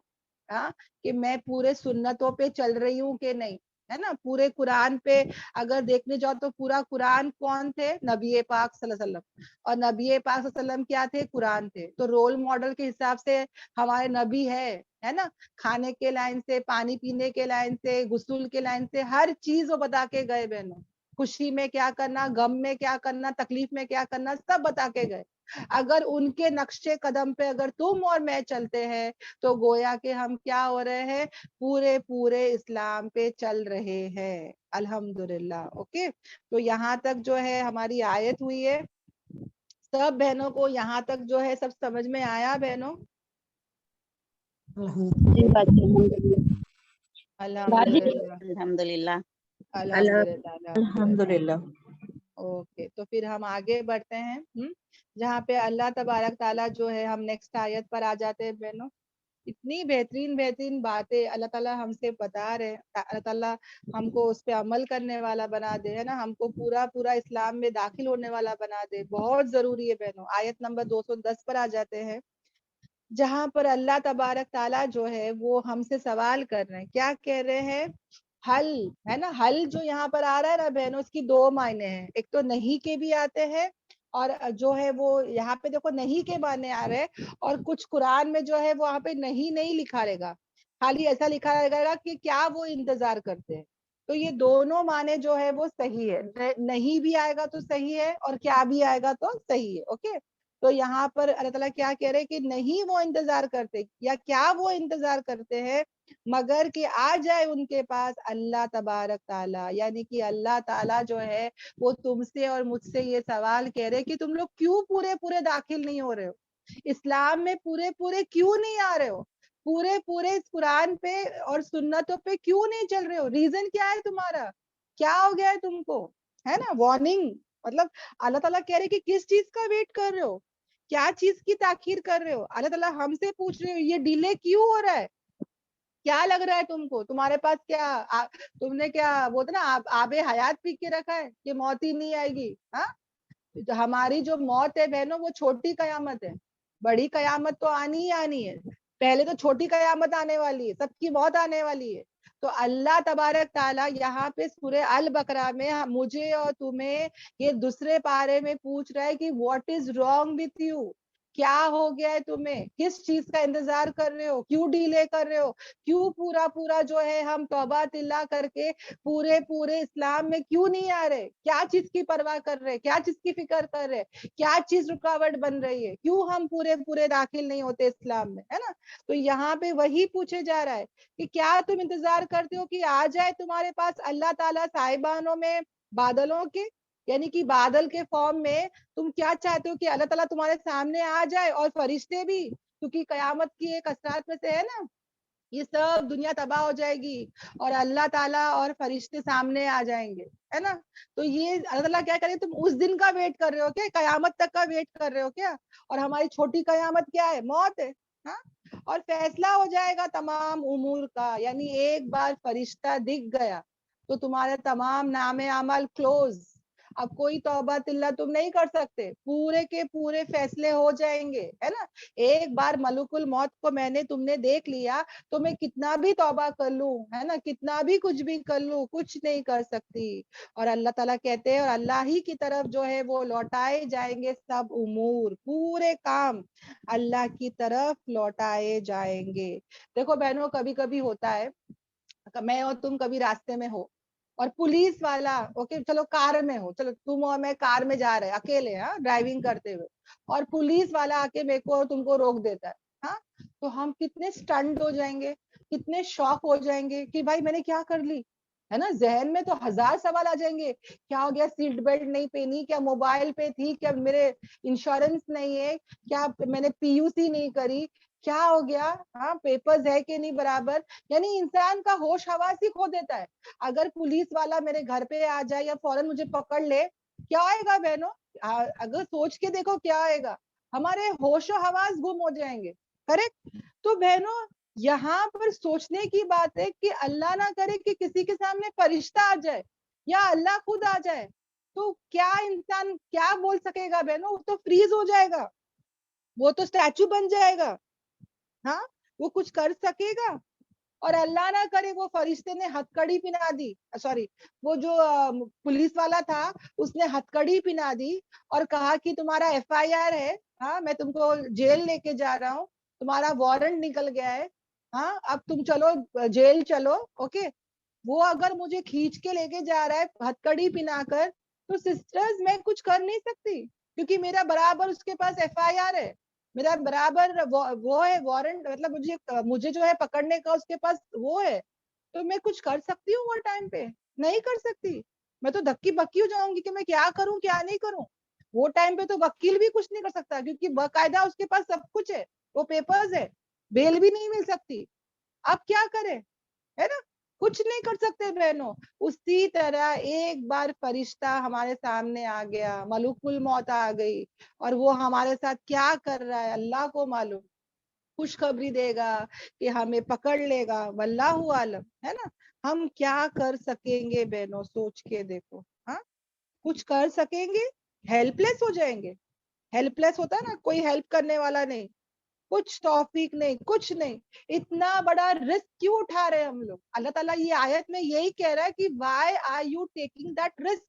کہ میں پورے سنتوں پہ چل رہی ہوں کہ نہیں, ہے نا. پورے قرآن پہ اگر دیکھنے جاؤ تو پورا قرآن کون تھے, نبی پاک صلی اللہ علیہ وسلم, اور نبی پاک صلی اللہ علیہ وسلم کیا تھے, قرآن تھے. تو رول ماڈل کے حساب سے ہمارے نبی ہے نا, کھانے کے لائن سے, پانی پینے کے لائن سے, غسل کے لائن سے, ہر چیز وہ بتا کے گئے بہنوں. خوشی میں کیا کرنا, غم میں کیا کرنا, تکلیف میں کیا کرنا, سب بتا کے گئے. اگر ان کے نقشے قدم پہ اگر تم اور میں چلتے ہیں تو گویا کہ ہم کیا ہو رہے ہیں, پورے اسلام پہ چل رہے ہیں الحمدللہ. اوکے, تو یہاں تک جو ہے ہماری آیت ہوئی ہے. سب بہنوں کو یہاں تک جو ہے سب سمجھ میں آیا بہنوں؟ الحمدللہ الحمدللہ. الحمدللہ. اوکے, تو پھر ہم آگے بڑھتے ہیں, جہاں پہ اللہ تبارک تعالیٰ جو ہے, ہم نیکسٹ آیت پر آ جاتے ہیں بہنوں. اتنی بہترین باتیں اللہ تعالیٰ ہم سے بتا رہے ہیں. اللہ تعالیٰ ہم کو اس پہ عمل کرنے والا بنا دے, ہے نا, ہم کو پورا اسلام میں داخل ہونے والا بنا دے. بہت ضروری ہے بہنوں. آیت نمبر 210 پر آ جاتے ہیں, جہاں پر اللہ تبارک تعالیٰ جو ہے وہ ہم سے سوال کر رہے ہیں. کیا کہہ رہے ہیں, حل, ہے نا. حل جو یہاں پر آ رہا ہے نا بہنوں, اس کی دو معنی ہیں. ایک تو نہیں کے بھی آتے ہیں, اور جو ہے وہ یہاں پہ دیکھو نہیں کے معنی آ رہے, اور کچھ قرآن میں جو ہے وہاں پہ نہیں لکھا رہے گا, خالی ایسا لکھا رہے گا کہ کیا وہ انتظار کرتے ہیں. تو یہ دونوں معنی جو ہے وہ صحیح ہے. نہیں بھی آئے گا تو صحیح ہے, اور کیا بھی آئے گا تو صحیح ہے. اوکے, تو یہاں پر اللہ تعالیٰ کیا کہہ رہے کہ نہیں وہ انتظار کرتے, یا کیا وہ انتظار کرتے ہیں, مگر کہ آ جائے ان کے پاس اللہ تبارک تعالیٰ. یعنی کہ اللہ تعالیٰ جو ہے وہ تم سے اور مجھ سے یہ سوال کہہ رہے کہ تم لوگ کیوں پورے داخل نہیں ہو رہے ہو, اسلام میں پورے پورے کیوں نہیں آ رہے ہو؟ پورے پورے اس قرآن پہ اور سنتوں پہ کیوں نہیں چل رہے ہو؟ ریزن کیا ہے تمہارا؟ کیا ہو گیا ہے تم کو؟ ہے نا وارننگ، مطلب اللہ تعالیٰ کہہ رہے کہ کس چیز کا ویٹ کر رہے ہو؟ کیا چیز کی تاخیر کر رہے ہو؟ اللہ تعالیٰ ہم سے پوچھ رہے ہو یہ ڈیلے کیوں ہو رہا ہے؟ کیا لگ رہا ہے تم کو؟ تمہارے پاس کیا تم نے کیا بولتے نا آب حیات پی کے رکھا ہے کہ موت ہی نہیں آئے گی؟ ہاں، ہماری جو موت ہے بہنوں وہ چھوٹی قیامت ہے، بڑی قیامت تو آنی ہی آنی ہے، پہلے تو چھوٹی قیامت آنے والی ہے، سب کی موت آنے والی ہے۔ تو اللہ تبارک تعالیٰ یہاں پہ سورہ البقرہ میں مجھے اور تمہیں یہ دوسرے پارے میں پوچھ رہا ہے کہ what is wrong with you? کیا ہو گیا ہے تمہیں؟ کس چیز کا انتظار کر رہے ہو؟ کیوں ڈیلے کر رہے ہو؟ کیوں پورا جو ہے ہم توبہ تلا کر کے پورے اسلام میں کیوں نہیں آ رہے؟ کیا چیز کی پرواہ کر رہے؟ کیا چیز کی فکر کر رہے؟ کیا چیز رکاوٹ بن رہی ہے؟ کیوں ہم پورے داخل نہیں ہوتے اسلام میں؟ ہے نا؟ تو یہاں پہ وہی پوچھے جا رہا ہے کہ کیا تم انتظار کرتے ہو کہ آ جائے تمہارے پاس اللہ تعالیٰ صاحبانوں میں بادلوں کے، یعنی کہ بادل کے فارم میں؟ تم کیا چاہتے ہو کہ اللہ تعالیٰ تمہارے سامنے آ جائے اور فرشتے بھی؟ کیونکہ قیامت کی ایک اثرات میں سے ہے نا یہ سب دنیا تباہ ہو جائے گی اور اللہ تعالیٰ اور فرشتے سامنے آ جائیں گے، ہے نا؟ تو یہ اللہ تعالیٰ کیا کرے، تم اس دن کا ویٹ کر رہے ہو کیا؟ قیامت تک کا ویٹ کر رہے ہو کیا؟ اور ہماری چھوٹی قیامت کیا ہے؟ موت ہے۔ ہاں، اور فیصلہ ہو جائے گا تمام امور کا، یعنی ایک بار فرشتہ دکھ گیا تو تمہارے تمام نام اعمال کلوز، اب کوئی توبہ تلا تم نہیں کر سکتے، پورے کے پورے فیصلے ہو جائیں گے، ہے نا؟ ایک بار ملک الموت کو تم نے دیکھ لیا تو میں کتنا بھی توبہ کر لوں، ہے نا، کتنا بھی کچھ بھی کر لوں، کچھ نہیں کر سکتی۔ اور اللہ تعالیٰ کہتے ہیں اور اللہ ہی کی طرف جو ہے وہ لوٹائے جائیں گے سب امور، پورے کام اللہ کی طرف لوٹائے جائیں گے۔ دیکھو بہنوں، کبھی کبھی ہوتا ہے، میں اور تم کبھی راستے میں ہو اور پولیس والا، اوکے چلو کار میں ہو، چلو تم اور میں کار میں جا رہے اکیلے، ہاں ڈرائیونگ کرتے ہوئے، اور پولیس والا آ کے میرے کو اور تم کو روک دیتا ہے، ہاں، تو ہم کتنے سٹنڈ ہو جائیں گے، کتنے شاک ہو جائیں گے کہ بھائی میں نے کیا کر لی، ہے نا؟ ذہن میں تو ہزار سوال آ جائیں گے، کیا ہو گیا؟ سیٹ بیلٹ نہیں پہنی کیا؟ موبائل پہ تھی کیا؟ میرے انشورنس نہیں ہے کیا؟ میں نے پی یو سی نہیں کری کیا؟ ہو گیا؟ ہاں، پیپرز ہے کہ نہیں برابر؟ یعنی انسان کا ہوش حواس ہی کھو دیتا ہے۔ اگر پولیس والا میرے گھر پہ آ جائے یا فوراً مجھے پکڑ لے، کیا آئے گا بہنوں؟ اگر سوچ کے دیکھو کیا آئے گا، ہمارے ہوش و حواس گم ہو جائیں گے، کریکٹ؟ تو بہنوں یہاں پر سوچنے کی بات ہے کہ اللہ نہ کرے کہ کسی کے سامنے فرشتہ آ جائے یا اللہ خود آ جائے، تو کیا انسان کیا بول سکے گا بہنوں؟ وہ تو فریز ہو جائے گا، وہ تو اسٹیچو بن جائے گا، ہاں، وہ کچھ کر سکے گا؟ اور اللہ نہ کرے وہ فرشتے نے ہتھکڑی پہنا دی، سوری وہ جو پولیس والا تھا اس نے ہتھکڑی پہنا دی اور کہا کہ تمہارا ایف آئی آر ہے، ہاں میں تم کو جیل لے کے جا رہا ہوں، تمہارا وارنٹ نکل گیا ہے، ہاں اب تم چلو جیل چلو، اوکے؟ وہ اگر مجھے کھینچ کے لے کے جا رہا ہے ہتھکڑی پہنا کر، تو سسٹرز میں کچھ کر نہیں سکتی، کیونکہ میرا برابر اس کے پاس ایف آئی آر ہے، میرا برابر وہ ہے وارنٹ، مطلب مجھے جو ہے پکڑنے کا اس کے پاس وہ ہے، تو میں کچھ کر سکتی ہوں وہ ٹائم پہ؟ نہیں کر سکتی، میں تو دھکی بکی ہو جاؤں گی کہ میں کیا کروں کیا نہیں کروں۔ وہ ٹائم پہ تو وکیل بھی کچھ نہیں کر سکتا کیونکہ باقاعدہ اس کے پاس سب کچھ ہے، وہ پیپرز ہے، بیل بھی نہیں مل سکتی، اب کیا کرے، ہے نا؟ کچھ نہیں کر سکتے بہنوں۔ اسی طرح ایک بار فرشتہ ہمارے سامنے آ گیا، ملک الموت آ گئی، اور وہ ہمارے ساتھ کیا کر رہا ہے اللہ کو معلوم، خوشخبری دے گا کہ ہمیں پکڑ لے گا، واللہ عالم، ہے نا؟ ہم کیا کر سکیں گے بہنوں؟ سوچ کے دیکھو، ہاں کچھ کر سکیں گے؟ ہیلپ لیس ہو جائیں گے۔ ہیلپ لیس ہوتا ہے نا، کوئی ہیلپ کرنے والا نہیں، کچھ توفیق نہیں، کچھ نہیں، اتنا بڑا رسک کیوں اٹھا رہے ہیں ہم لوگ؟ اللہ تعالیٰ یہ آیت میں یہی کہہ رہا ہے کہ why are you taking that risk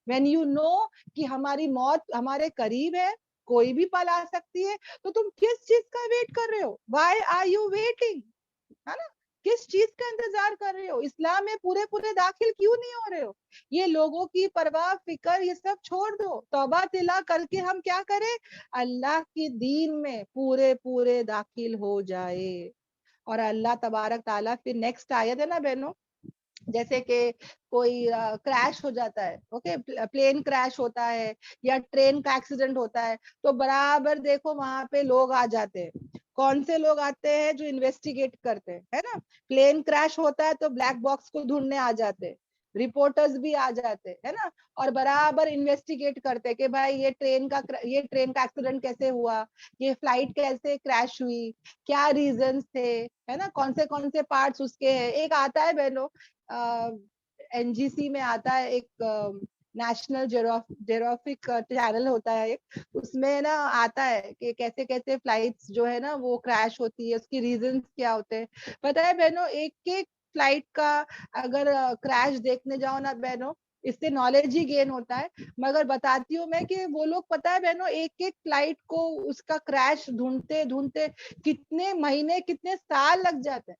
when you know کہ ہماری موت ہمارے قریب ہے، کوئی بھی پل آ سکتی ہے، تو تم کس چیز کا ویٹ کر رہے ہو؟ why are you waiting، ہے نا؟ کس چیز کا انتظار کر رہے ہو؟ اسلام میں پورے داخل کیوں نہیں ہو رہے ہو؟ یہ لوگوں کی پرواہ فکر یہ سب چھوڑ دو، توبہ تلا کر کے ہم کیا کریں؟ اللہ کی دین میں پورے داخل ہو جائے۔ اور اللہ تبارک تعالیٰ پھر نیکسٹ آیت ہے نا بہنوں، جیسے کہ کوئی کریش ہو جاتا ہے, اوکے, پلین کریش ہوتا ہے یا ٹرین کا ایکسیڈنٹ ہوتا ہے, تو برابر دیکھو وہاں پہ لوگ آ جاتے ہیں. کون سے لوگ آتے ہیں؟ جو انویسٹیگیٹ کرتے ہیں, ہے نا. پلین کریش ہوتا ہے تو بلیک باکس کو ڈھونڈنے آ جاتے ہیں, رپورٹرز بھی آ جاتے ہے نا, اور برابر انویسٹیگیٹ کرتے کہ بھائی یہ ٹرین کا ایکسیڈنٹ کیسے ہوا, یہ فلائٹ کیسے کریش ہوئی, کیا ریزنز تھے, ہے نا, کون سے پارٹس اس کے ہیں. ایک آتا ہے بہنوں این جی سی میں آتا ہے ایک نیشنل جیوگرافک چینل ہوتا ہے ایک, اس میں نا آتا ہے کہ کیسے کیسے فلائٹس جو ہے نا وہ کریش ہوتی ہے, اس کی ریزنز کیا ہوتے ہیں. پتہ ہے بہنوں, ایک فلائٹ کا اگر کریش دیکھنے جاؤ نا بہنوں, اس سے نالج ہی گین ہوتا ہے. مگر بتاتی ہوں میں کہ وہ لوگ پتہ ہے بہنوں ایک فلائٹ کو اس کا کریش ڈھونڈتے کتنے مہینے کتنے سال لگ جاتے ہیں,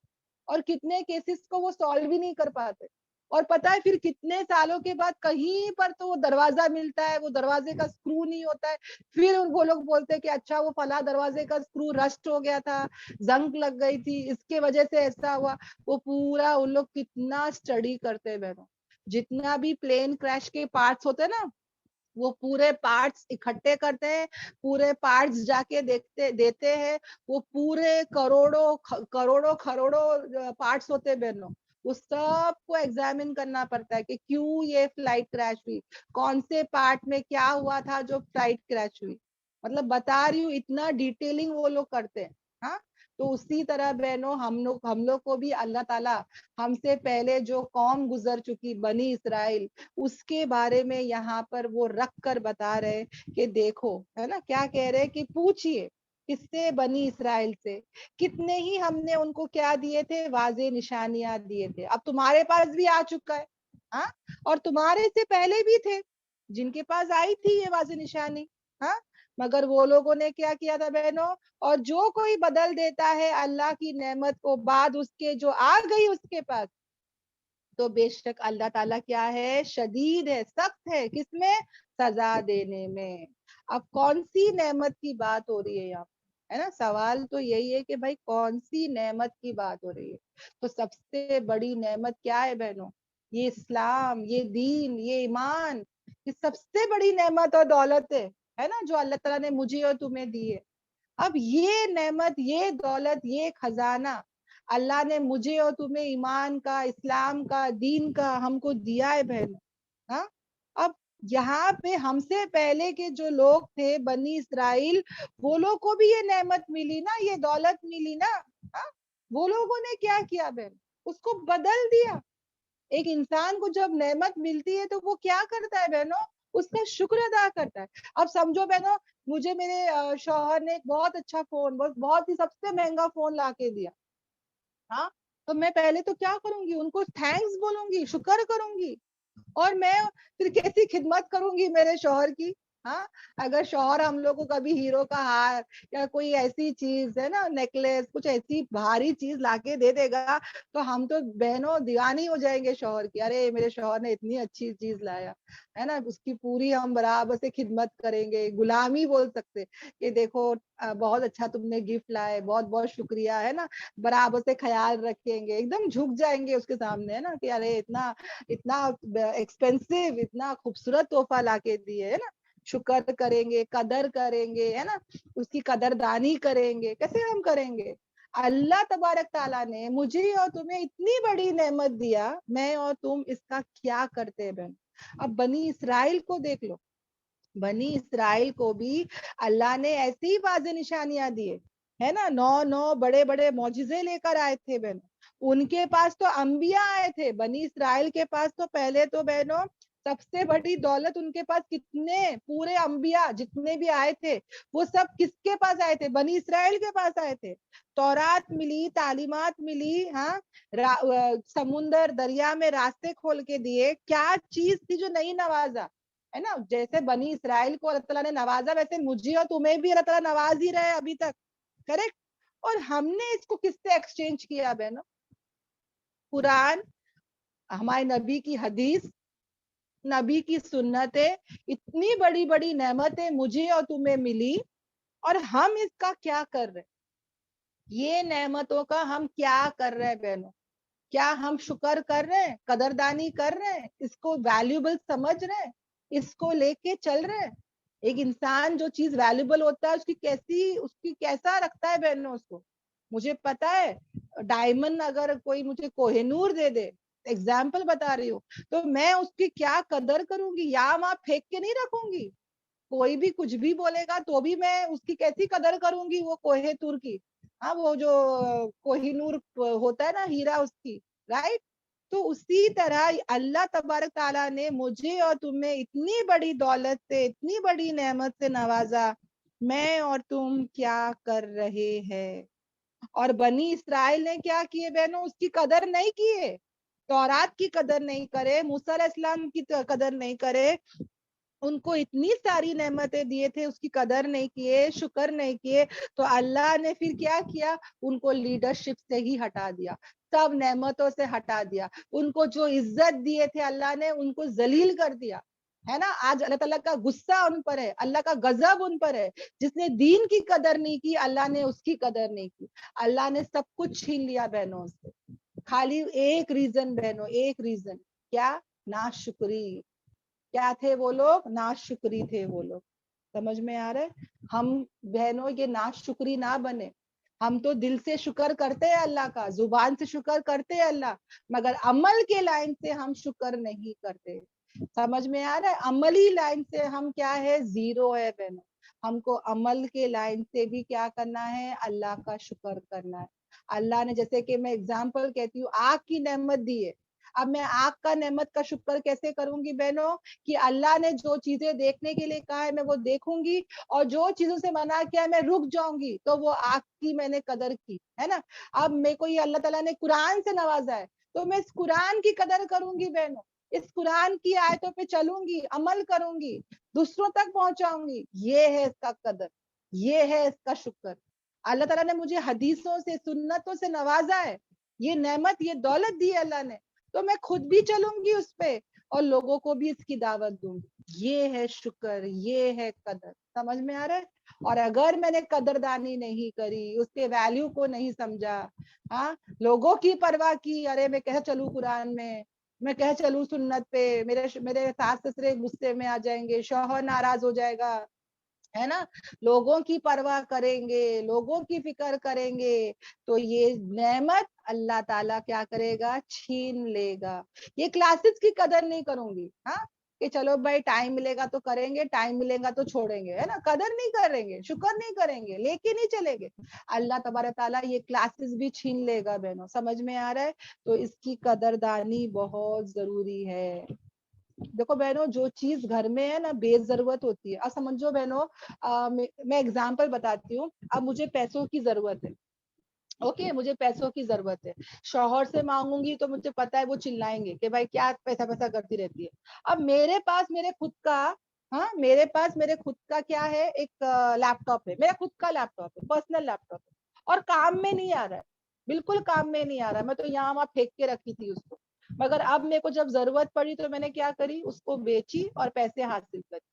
اور کتنے کیسز کو وہ سالو بھی نہیں کر پاتے. اور پتا ہے پھر کتنے سالوں کے بعد کہیں پر تو وہ دروازہ ملتا ہے, وہ دروازے کا اسکرو نہیں ہوتا ہے. پھر وہ لوگ بولتے کہ اچھا وہ فلاں دروازے کا اسکرو رسٹ ہو گیا تھا, زنگ لگ گئی تھی, اس کے وجہ سے ایسا ہوا. وہ پورا ان لوگ کتنا اسٹڈی کرتے ہیں بہنوں. جتنا بھی پلین کریش کے پارٹس ہوتے ہیں نا, وہ پورے پارٹس اکٹھے کرتے ہیں, پورے پارٹس جا کے دیتے ہیں. وہ پورے کروڑوں پارٹس ہوتے ہیں بہنوں, وہ سب کو ایگزامن کرنا پڑتا ہے کہ کیوں یہ فلائٹ کریش ہوئی, کون سے پارٹ میں کیا ہوا تھا جو فلائٹ کریش ہوئی. مطلب بتا رہی ہوں اتنا ڈیٹیلنگ وہ لوگ کرتے ہیں. ہاں, تو اسی طرح بہنوں ہم لوگ کو بھی اللہ تعالیٰ ہم سے پہلے جو قوم گزر چکی بنی اسرائیل, اس کے بارے میں یہاں پر وہ رکھ کر بتا رہے کہ دیکھو, ہے نا, کیا کہہ رہے کہ پوچھئے کس سے؟ بنی اسرائیل سے. کتنے ہی ہم نے ان کو کیا دیے تھے؟ واضح نشانیاں دیے تھے. اب تمہارے پاس بھی آ چکا ہے, ہاں, اور تمہارے سے پہلے بھی تھے جن کے پاس آئی تھی یہ واضح نشانی. ہاں, مگر وہ لوگوں نے کیا کیا تھا بہنوں؟ اور جو کوئی بدل دیتا ہے اللہ کی نعمت کو بعد اس کے جو آ گئی اس کے پاس, تو بے شک اللہ تعالیٰ کیا ہے؟ شدید ہے, سخت ہے. کس میں؟ سزا دینے میں. اب کون سی نعمت کی بات ہو رہی ہے یہاں, ہے نا؟ سوال تو یہی ہے کہ بھائی کون سی نعمت کی بات ہو رہی ہے. تو سب سے بڑی نعمت کیا ہے بہنوں؟ یہ اسلام, یہ دین, یہ ایمان, یہ سب سے بڑی نعمت اور دولت ہے نا, جو اللہ تعالیٰ نے مجھے اور تمہیں دی ہے. اب یہ نعمت, یہ دولت, یہ خزانہ اللہ نے مجھے اور تمہیں ایمان کا, اسلام کا, دین کا ہم کو دیا ہے بہن. ہاں, اب یہاں پہ ہم سے پہلے کے جو لوگ تھے بنی اسرائیل, وہ لوگ کو بھی یہ نعمت ملی نا, یہ دولت ملی نا. ہاں, وہ لوگوں نے کیا کیا بہن؟ اس کو بدل دیا. ایک انسان کو جب نعمت ملتی ہے تو وہ کیا کرتا ہے بہنوں؟ اس کا شکر ادا کرتا ہے. اب سمجھو بہنوں, مجھے میرے شوہر نے ایک بہت اچھا فون, بہت ہی سب سے مہنگا فون لا کے دیا. ہاں, تو میں پہلے تو کیا کروں گی؟ ان کو تھینکس بولوں گی, شکر کروں گی, اور میں پھر کیسی خدمت کروں گی میرے شوہر کی. ہاں, اگر شوہر ہم لوگ کو کبھی ہیرو کا ہار یا کوئی ایسی چیز ہے نا, نیکلیس, کچھ ایسی بھاری چیز لا کے دے دے گا, تو ہم تو بہنوں دیوانی ہو جائیں گے شوہر کی. ارے میرے شوہر نے اتنی اچھی چیز لایا, ہے نا, اس کی پوری ہم برابر سے خدمت کریں گے. غلامی بول سکتے کہ دیکھو بہت اچھا تم نے گفٹ لائے, بہت بہت شکریہ, ہے نا, برابر سے خیال رکھیں گے, ایک دم جھک جائیں گے اس کے سامنے, ہے نا, کہ ارے اتنا ایکسپینسو, اتنا خوبصورت تحفہ لا کے دیے, ہے نا. شکر کریں گے, قدر کریں گے, ہے نا, اس کی قدردانی کریں گے. کیسے ہم کریں گے؟ اللہ تبارک تعالیٰ نے مجھے اور تمہیں اتنی بڑی نعمت دیا, میں اور تم اس کا کیا کرتے بہن؟ اب بنی اسرائیل کو دیکھ لو, بنی اسرائیل کو بھی اللہ نے ایسی واضح نشانیاں دیے, ہے نا, 9 بڑے بڑے معجزے لے کر آئے تھے بہن. ان کے پاس تو انبیاء آئے تھے. بنی اسرائیل کے پاس تو پہلے تو بہنوں سب سے بڑی دولت ان کے پاس کتنے پورے انبیاء جتنے بھی آئے تھے, وہ سب کس کے پاس آئے تھے؟ بنی اسرائیل کے پاس آئے تھے. تورات ملی, تعلیمات ملی, ہاں, سمندر دریا میں راستے کھول کے دیے. کیا چیز تھی جو نہیں نوازا, ہے نا؟ جیسے بنی اسرائیل کو اللہ تعالیٰ نے نوازا, ویسے مجھے اور تمہیں بھی اللہ تعالیٰ نواز ہی رہے ابھی تک, کریکٹ. اور ہم نے اس کو کس سے ایکسچینج کیا بہنوں؟ قرآن, ہمارے نبی کی حدیث, نبی کی سنتیں, اتنی بڑی بڑی نعمتیں مجھے اور تمہیں ملی, اور ہم اس کا کیا کر رہے؟ یہ نعمتوں کا ہم کیا کر رہے بہنوں؟ کیا ہم شکر کر رہے ہیں, قدردانی کر رہے ہیں, اس کو ویلیوبل سمجھ رہے ہیں, اس کو لے کے چل رہے ہیں؟ ایک انسان جو چیز ویلیوبل ہوتا ہے اس کی کیسا رکھتا ہے بہنوں اس کو. مجھے پتا ہے ڈائمنڈ اگر کوئی مجھے کوہ نور دے دے, ایگزامپل بتا رہی ہوں, تو میں اس کی کیا قدر کروں گی, یا وہاں پھینک کے نہیں رکھوں گی. کوئی بھی کچھ بھی بولے گا تو بھی میں اس کی کیسی قدر کروں گی, وہ کوہ تور کی, ہاں وہ جو کوہ نور ہوتا ہے نا ہیرا اس کی, رائٹ. تو اسی طرح اللہ تبارک تعالیٰ نے مجھے اور تمہیں اتنی بڑی دولت سے, اتنی بڑی نعمت سے نوازا, میں اور تم کیا کر رہے ہیں؟ اور بنی اسرائیل نے کیا کیے بہنوں, اس کی قدر نہیں کیے, تورات کی قدر نہیں کرے, موسیٰ علیہ السلام کی قدر نہیں کرے, ان کو اتنی ساری نعمتیں دیے تھے, اس کی قدر نہیں کیے, شکر نہیں کیے. تو اللہ نے پھر کیا کیا, ان کو لیڈرشپ سے ہی ہٹا دیا, سب نعمتوں سے ہٹا دیا, ان کو جو عزت دیے تھے اللہ نے ان کو ذلیل کر دیا, ہے نا. آج اللہ تعالیٰ کا غصہ ان پر ہے, اللہ کا غضب ان پر ہے. جس نے دین کی قدر نہیں کی, اللہ نے اس کی قدر نہیں کی. اللہ نے سب کچھ چھین لیا بہنوں سے, خالی ایک ریزن بہنوں, ایک ریزن, کیا؟ ناشکری. کیا تھے وہ لوگ؟ ناشکری تھے وہ لوگ. سمجھ میں آ رہا ہے؟ ہم بہنوں یہ ناشکری نہ بنے. ہم تو دل سے شکر کرتے ہیں اللہ کا, زبان سے شکر کرتے ہیں اللہ, مگر عمل کے لائن سے ہم شکر نہیں کرتے. سمجھ میں آ رہا ہے؟ عملی لائن سے ہم کیا ہے, زیرو ہے بہنوں. ہم کو عمل کے لائن سے بھی کیا کرنا ہے, اللہ کا شکر کرنا ہے. اللہ نے جیسے کہ میں اگزامپل کہتی ہوں, آگ کی نعمت دی ہے. اب میں آگ کا نعمت کا شکر کیسے کروں گی بہنوں, کہ اللہ نے جو چیزیں دیکھنے کے لیے کہا ہے میں وہ دیکھوں گی, اور جو چیزوں سے منع کیا ہے میں رک جاؤں گی. تو وہ آگ کی میں نے قدر کی ہے نا. اب میرے کو یہ اللہ تعالیٰ نے قرآن سے نوازا ہے, تو میں اس قرآن کی قدر کروں گی بہنوں, اس قرآن کی آیتوں پہ چلوں گی, عمل کروں گی, دوسروں تک پہنچاؤں گی. یہ ہے اس کا قدر, یہ ہے اس کا شکر. اللہ تعالیٰ نے مجھے حدیثوں سے, سنتوں سے نوازا ہے, یہ نعمت, یہ دولت دی ہے اللہ نے, تو میں خود بھی چلوں گی اس پہ, اور لوگوں کو بھی اس کی دعوت دوں گی. یہ ہے شکر, یہ ہے قدر. سمجھ میں آ رہا ہے؟ اور اگر میں نے قدردانی نہیں کری, اس کے ویلیو کو نہیں سمجھا, ہاں, لوگوں کی پرواہ کی, ارے میں کہہ چلوں قرآن میں کہہ چلوں سنت پہ, میرے ساس سسرے غصے میں آ جائیں گے, شوہر ناراض ہو جائے گا, ہے نا, لوگوں کی پرواہ کریں گے, لوگوں کی فکر کریں گے, تو یہ نعمت اللہ تعالیٰ کیا کرے گا, چھین لے گا. یہ کلاسز کی قدر نہیں کروں گی, ہاں, کہ چلو بھائی ٹائم ملے گا تو کریں گے, ٹائم ملے گا تو چھوڑیں گے, ہے نا, قدر نہیں کریں گے, شکر نہیں کریں گے, لے کے نہیں چلیں گے. اللہ تبارک تعالیٰ یہ کلاسز بھی چھین لے گا بہنوں. سمجھ میں آ رہا ہے؟ تو اس کی قدردانی بہت ضروری ہے. دیکھو بہنوں, جو چیز گھر میں ہے نا بے ضرورت ہوتی ہے. اب سمجھو بہنوں, میں ایگزامپل بتاتی ہوں. اب مجھے پیسوں کی ضرورت ہے, اوکے, مجھے پیسوں کی ضرورت ہے. شوہر سے مانگوں گی تو مجھے پتا ہے وہ چلائیں گے کہ بھائی کیا پیسہ کرتی رہتی ہے. اب میرے پاس میرے خود کا کیا ہے, ایک لیپ ٹاپ ہے, میرا خود کا لیپ ٹاپ ہے, پرسنل لیپ ٹاپ ہے, اور کام میں نہیں آ رہا ہے, بالکل کام میں نہیں آ رہا ہے. میں تو یہاں وہاں پھینک کے رکھی تھی اس کو, مگر اب میرے کو جب ضرورت پڑی تو میں نے کیا کری, اس کو بیچی اور پیسے حاصل کری.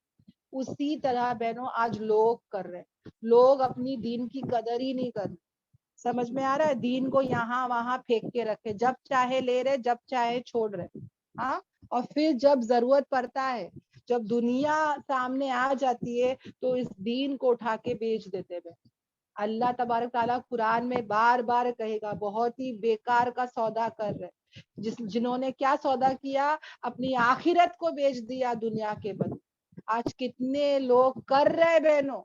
اسی طرح بہنوں آج لوگ کر رہے ہیں, لوگ اپنی دین کی قدر ہی نہیں کر رہے. سمجھ میں آ رہا ہے؟ دین کو یہاں وہاں پھینک کے رکھے, جب چاہے لے رہے, جب چاہے چھوڑ رہے, ہاں, اور پھر جب ضرورت پڑتا ہے, جب دنیا سامنے آ جاتی ہے, تو اس دین کو اٹھا کے بیچ دیتے ہیں. اللہ تبارک تعالیٰ قرآن میں بار بار کہے گا, بہت ہی بیکار کا سودا کر رہے, جنہوں نے کیا سودا کیا, اپنی آخرت کو بیچ دیا دنیا کے بدلے. آج کتنے لوگ کر رہے بہنوں,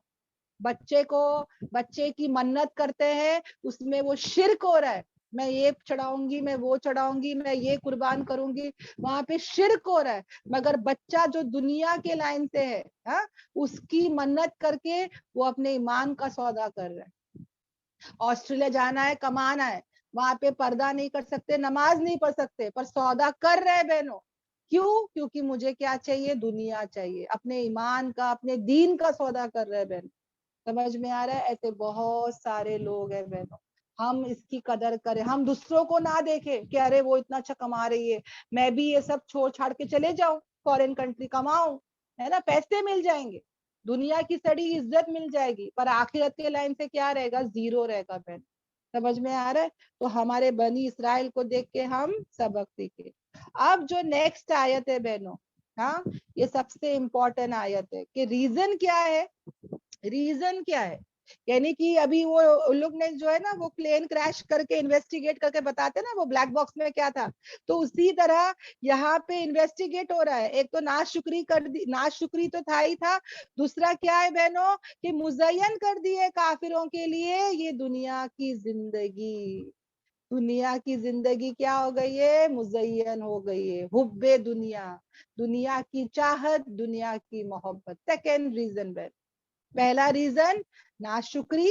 بچے کی منت کرتے ہیں, اس میں وہ شرک ہو رہا ہے. میں یہ چڑھاؤں گی, میں وہ چڑھاؤں گی, میں یہ قربان کروں گی, وہاں پہ شرک ہو رہا ہے. مگر بچہ جو دنیا کے لائن سے ہے, اس کی منت کر کے وہ اپنے ایمان کا سودا کر رہا ہے. آسٹریلیا جانا ہے, کمانا ہے, وہاں پہ پردہ نہیں کر سکتے, نماز نہیں پڑھ سکتے, پر سودا کر رہے بہنوں. کیوں؟ کیونکہ مجھے کیا چاہیے, دنیا چاہیے. اپنے ایمان کا, اپنے دین کا سودا کر رہے بہن. سمجھ میں آ رہا ہے؟ ایسے بہت سارے لوگ ہیں بہنوں. ہم اس کی قدر کریں, ہم دوسروں کو نہ دیکھیں کہ ارے وہ اتنا اچھا کما رہی ہے, میں بھی یہ سب چھوڑ چھاڑ کے چلے جاؤں, فورن کنٹری کماؤں, ہے نا, پیسے مل جائیں گے, دنیا کی سڑی عزت مل جائے گی, پر آخرت کے لائن سے کیا رہے گا, زیرو رہے گا بہن. سمجھ میں آ رہا ہے؟ تو ہمارے بنی اسرائیل کو دیکھ کے ہم سبق سیکھے. اب جو نیکسٹ آیت ہے بہنوں، ہاں یہ سب سے امپورٹنٹ آیت ہے کہ ریزن کیا ہے. ریزن کیا ہے؟ یعنی کہ ابھی وہ لوگ نے جو ہے نا وہ پلین کریش کر کے انویسٹیگیٹ کر کے بتاتے نا وہ بلیک باکس میں کیا تھا، تو اسی طرح یہاں پہ انویسٹیگیٹ ہو رہا ہے. ایک تو ناشکری کر دی، ناشکری تو تھا ہی تھا، دوسرا کیا ہے بہنوں کہ مزین کر دیے کافروں کے لیے یہ دنیا کی زندگی. دنیا کی زندگی کیا ہو گئی ہے؟ مزین ہو گئی ہے. حب دنیا، دنیا کی چاہت، دنیا کی محبت. سیکنڈ ریزن بہن، پہلا ریزن ناشکری.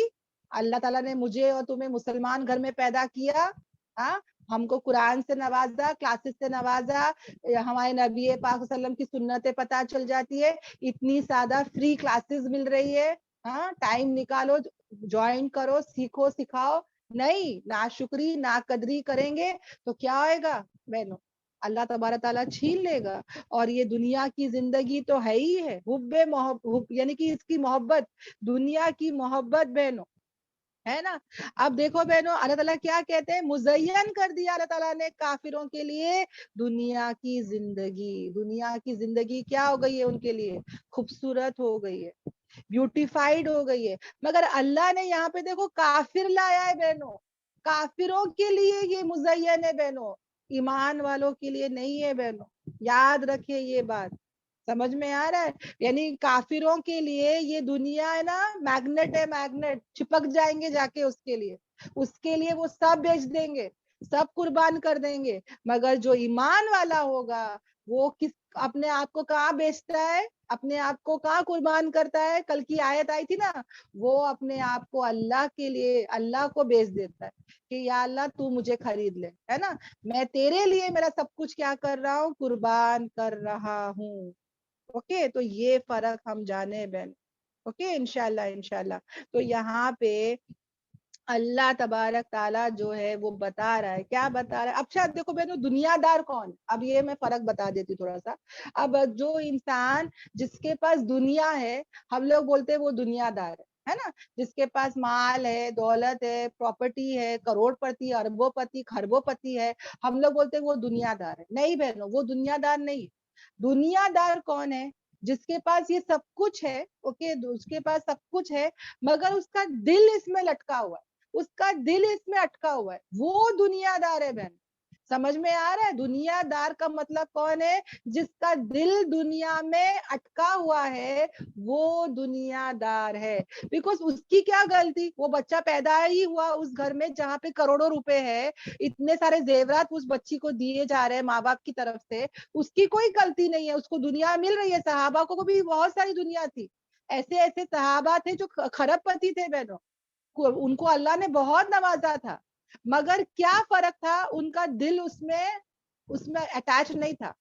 اللہ تعالیٰ نے مجھے اور تمہیں مسلمان گھر میں پیدا کیا، ہاں ہم کو قرآن سے نوازا، کلاسز سے نوازا، ہمارے نبی پاک صلی اللہ علیہ وسلم کی سنتیں پتہ چل جاتی ہے، اتنی سادہ فری کلاسز مل رہی ہے. ہاں ٹائم نکالو، جوائن کرو، سیکھو سکھاؤ. نہیں، ناشکری ناقدری کریں گے تو کیا ہوئے گا بہنوں؟ اللہ تبارک تعالیٰ چھین لے گا. اور یہ دنیا کی زندگی تو ہے ہی ہے حب محبت، یعنی کہ اس کی محبت، دنیا کی محبت بہنوں ہے نا. اب دیکھو بہنوں اللہ تعالیٰ کیا کہتے ہیں، مزین کر دیا اللہ تعالیٰ نے کافروں کے لیے دنیا کی زندگی. دنیا کی زندگی کیا ہو گئی ہے ان کے لیے؟ خوبصورت ہو گئی ہے، بیوٹیفائڈ ہو گئی ہے. مگر اللہ نے یہاں پہ دیکھو کافر لایا ہے بہنوں، کافروں کے لیے یہ مزین ہے بہنوں، ایمان والوں کے لیے نہیں ہے بہنوں. یاد رکھے یہ بات، سمجھ میں آ رہا ہے؟ یعنی کافروں کے لیے یہ دنیا ہے نا میگنیٹ ہے، میگنیٹ، چپک جائیں گے جا کے اس کے لیے وہ سب بیچ دیں گے، سب قربان کر دیں گے. مگر جو ایمان والا ہوگا وہ کس اپنے آپ کو کہاں بیچتا ہے، اپنے آپ کو کہاں قربان کرتا ہے؟ کل کی آیت آئی تھی نا، وہ اپنے آپ کو اللہ کے لیے، اللہ کو بیچ دیتا ہے کہ یا اللہ تو مجھے خرید لے، ہے نا، میں تیرے لیے میرا سب کچھ کیا کر رہا ہوں؟ قربان کر رہا ہوں. اوکے، تو یہ فرق ہم جانے بہن. اوکے انشاءاللہ انشاءاللہ. تو یہاں پہ اللہ تبارک تعالیٰ جو ہے وہ بتا رہا ہے، کیا بتا رہا ہے؟ اب شاید دیکھو بہنوں دنیا دار کون؟ اب یہ میں فرق بتا دیتی تھوڑا سا. اب جو انسان جس کے پاس دنیا ہے، ہم لوگ بولتے ہیں وہ دنیا دار ہے نا، جس کے پاس مال ہے، دولت ہے، پراپرٹی ہے، کروڑ پتی، اربوں پتی، خربوں پتی ہے، ہم لوگ بولتے ہیں وہ دنیا دار ہے. نہیں بہنوں، وہ دنیا دار نہیں. دنیا دار کون ہے؟ جس کے پاس یہ سب کچھ ہے، اوکے اس کے پاس سب کچھ ہے مگر اس کا دل اس میں لٹکا ہوا ہے، اس کا دل اس میں اٹکا ہوا ہے، وہ دنیا دار ہے بہن. سمجھ میں آ رہا ہے؟ دنیا دار کا مطلب کون ہے؟ جس کا دل دنیا میں اٹکا ہوا ہے وہ دنیا دار ہے. بیکاز اس کی کیا غلطی؟ وہ بچہ پیدا ہی ہوا اس گھر میں جہاں پہ کروڑوں روپے ہے، اتنے سارے زیورات اس بچی کو دیے جا رہے ہیں ماں باپ کی طرف سے، اس کی کوئی غلطی نہیں ہے، اس کو دنیا مل رہی ہے. صحابہ کو بھی بہت ساری دنیا تھی، ایسے ایسے صحابہ تھے جو خرب پتی تھے بہنوں، ان کو اللہ نے بہت نوازا تھا، مگر کیا فرق تھا؟ ان کا دل اس میں اٹیچ نہیں تھا.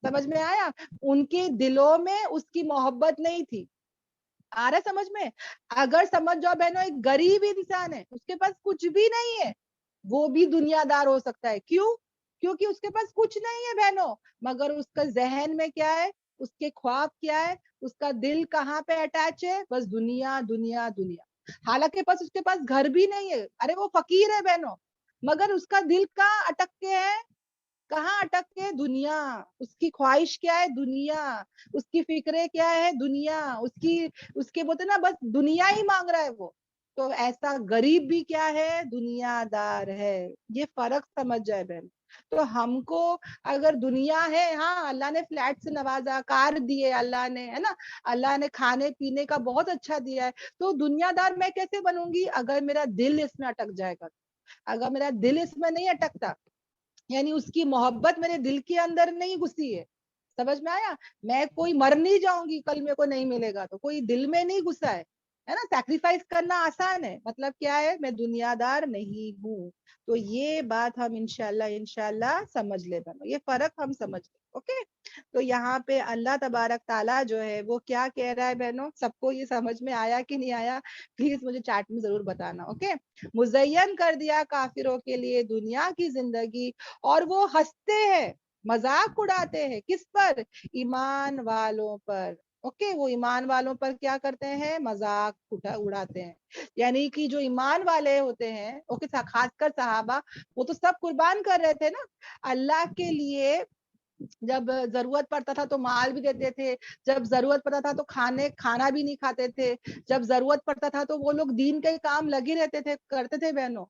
سمجھ میں آیا؟ ان کے دلوں میں اس کی محبت نہیں تھی. آ رہا سمجھ میں؟ اگر سمجھ جاؤ بہنوں ایک غریب انسان ہے، اس کے پاس کچھ بھی نہیں ہے، وہ بھی دنیا دار ہو سکتا ہے. کیوں؟ کیونکہ اس کے پاس کچھ نہیں ہے بہنوں، مگر اس کا ذہن میں کیا ہے؟ اس کے خواب کیا ہے؟ اس کا دل کہاں پہ اٹیچ ہے؟ بس دنیا دنیا دنیا. حالانکہ اس کے پاس گھر بھی نہیں ہے، ارے وہ فقیر ہے بہنوں، مگر اس کا دل کہاں اٹک کے ہے؟ کہاں اٹک کے؟ دنیا. اس کی خواہش کیا ہے؟ دنیا. اس کی فکریں کیا ہے؟ دنیا. اس کے بولتے نا بس دنیا ہی مانگ رہا ہے وہ. تو ایسا غریب بھی کیا ہے؟ دنیا دار ہے. یہ فرق سمجھ جائے بہن. تو ہم کو اگر دنیا ہے، ہاں اللہ نے فلیٹ سے نوازا، کار دیے اللہ نے، ہے نا، اللہ نے کھانے پینے کا بہت اچھا دیا ہے، تو دنیا دار میں کیسے بنوں گی اگر میرا دل اس میں اٹک جائے گا؟ اگر میرا دل اس میں نہیں اٹکتا، یعنی اس کی محبت میرے دل کے اندر نہیں گھسی ہے. سمجھ میں آیا؟ میں کوئی مر نہیں جاؤں گی کل میرے کو نہیں ملے گا، تو کوئی دل میں نہیں گھسا ہے نا. سیکریفائس کرنا آسان ہے، مطلب کیا ہے؟ میں دنیا دار نہیں ہوں. تو یہ بات ہم انشاءاللہ سمجھ لے بنو، یہ فرق ہم سمجھ لیں. اوکے، تو یہاں پہ اللہ تبارک تعالیٰ جو ہے وہ کیا کہہ رہا ہے بہنوں؟ سب کو یہ سمجھ میں آیا کہ نہیں آیا؟ پلیز مجھے چیٹ میں ضرور بتانا. اوکے، مزین کر دیا کافروں کے لیے دنیا کی زندگی اور وہ ہنستے ہیں، مذاق اڑاتے ہیں، کس پر؟ ایمان والوں پر. اوکے وہ ایمان والوں پر کیا کرتے ہیں؟ مذاق اڑاتے ہیں. یعنی کہ جو ایمان والے ہوتے ہیں اوکے خاص کر صحابہ وہ تو سب قربان کر رہے تھے نا اللہ کے لیے. جب ضرورت پڑتا تھا تو مال بھی دیتے تھے, جب ضرورت پڑتا تھا تو کھانا بھی نہیں کھاتے تھے, جب ضرورت پڑتا تھا تو وہ لوگ دین کے کام لگے رہتے تھے, کرتے تھے بہنوں.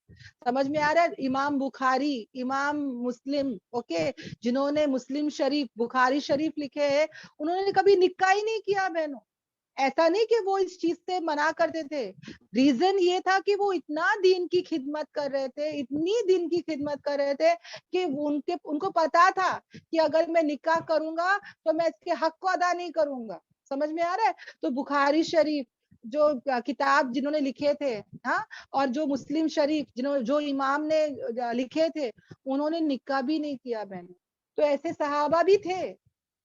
سمجھ میں آ رہا ہے؟ امام بخاری, امام مسلم, اوکے جنہوں نے مسلم شریف, بخاری شریف لکھے ہیں, انہوں نے کبھی نکاح ہی نہیں کیا بہنوں. ایسا نہیں کہ وہ اس چیز سے منع کرتے تھے, ریزن یہ تھا کہ وہ اتنا دین کی خدمت کر رہے تھے, اتنی دین کی خدمت کر رہے تھے کہ ان کو پتا تھا کہ اگر میں نکاح کروں گا تو میں اس کے حق کو ادا نہیں کروں گا. سمجھ میں آ رہا ہے؟ تو بخاری شریف جو کتاب جنہوں نے لکھے تھے, ہاں, اور جو مسلم شریف جو امام نے لکھے تھے, انہوں نے نکاح بھی نہیں کیا بہنوں. تو ایسے صحابہ بھی تھے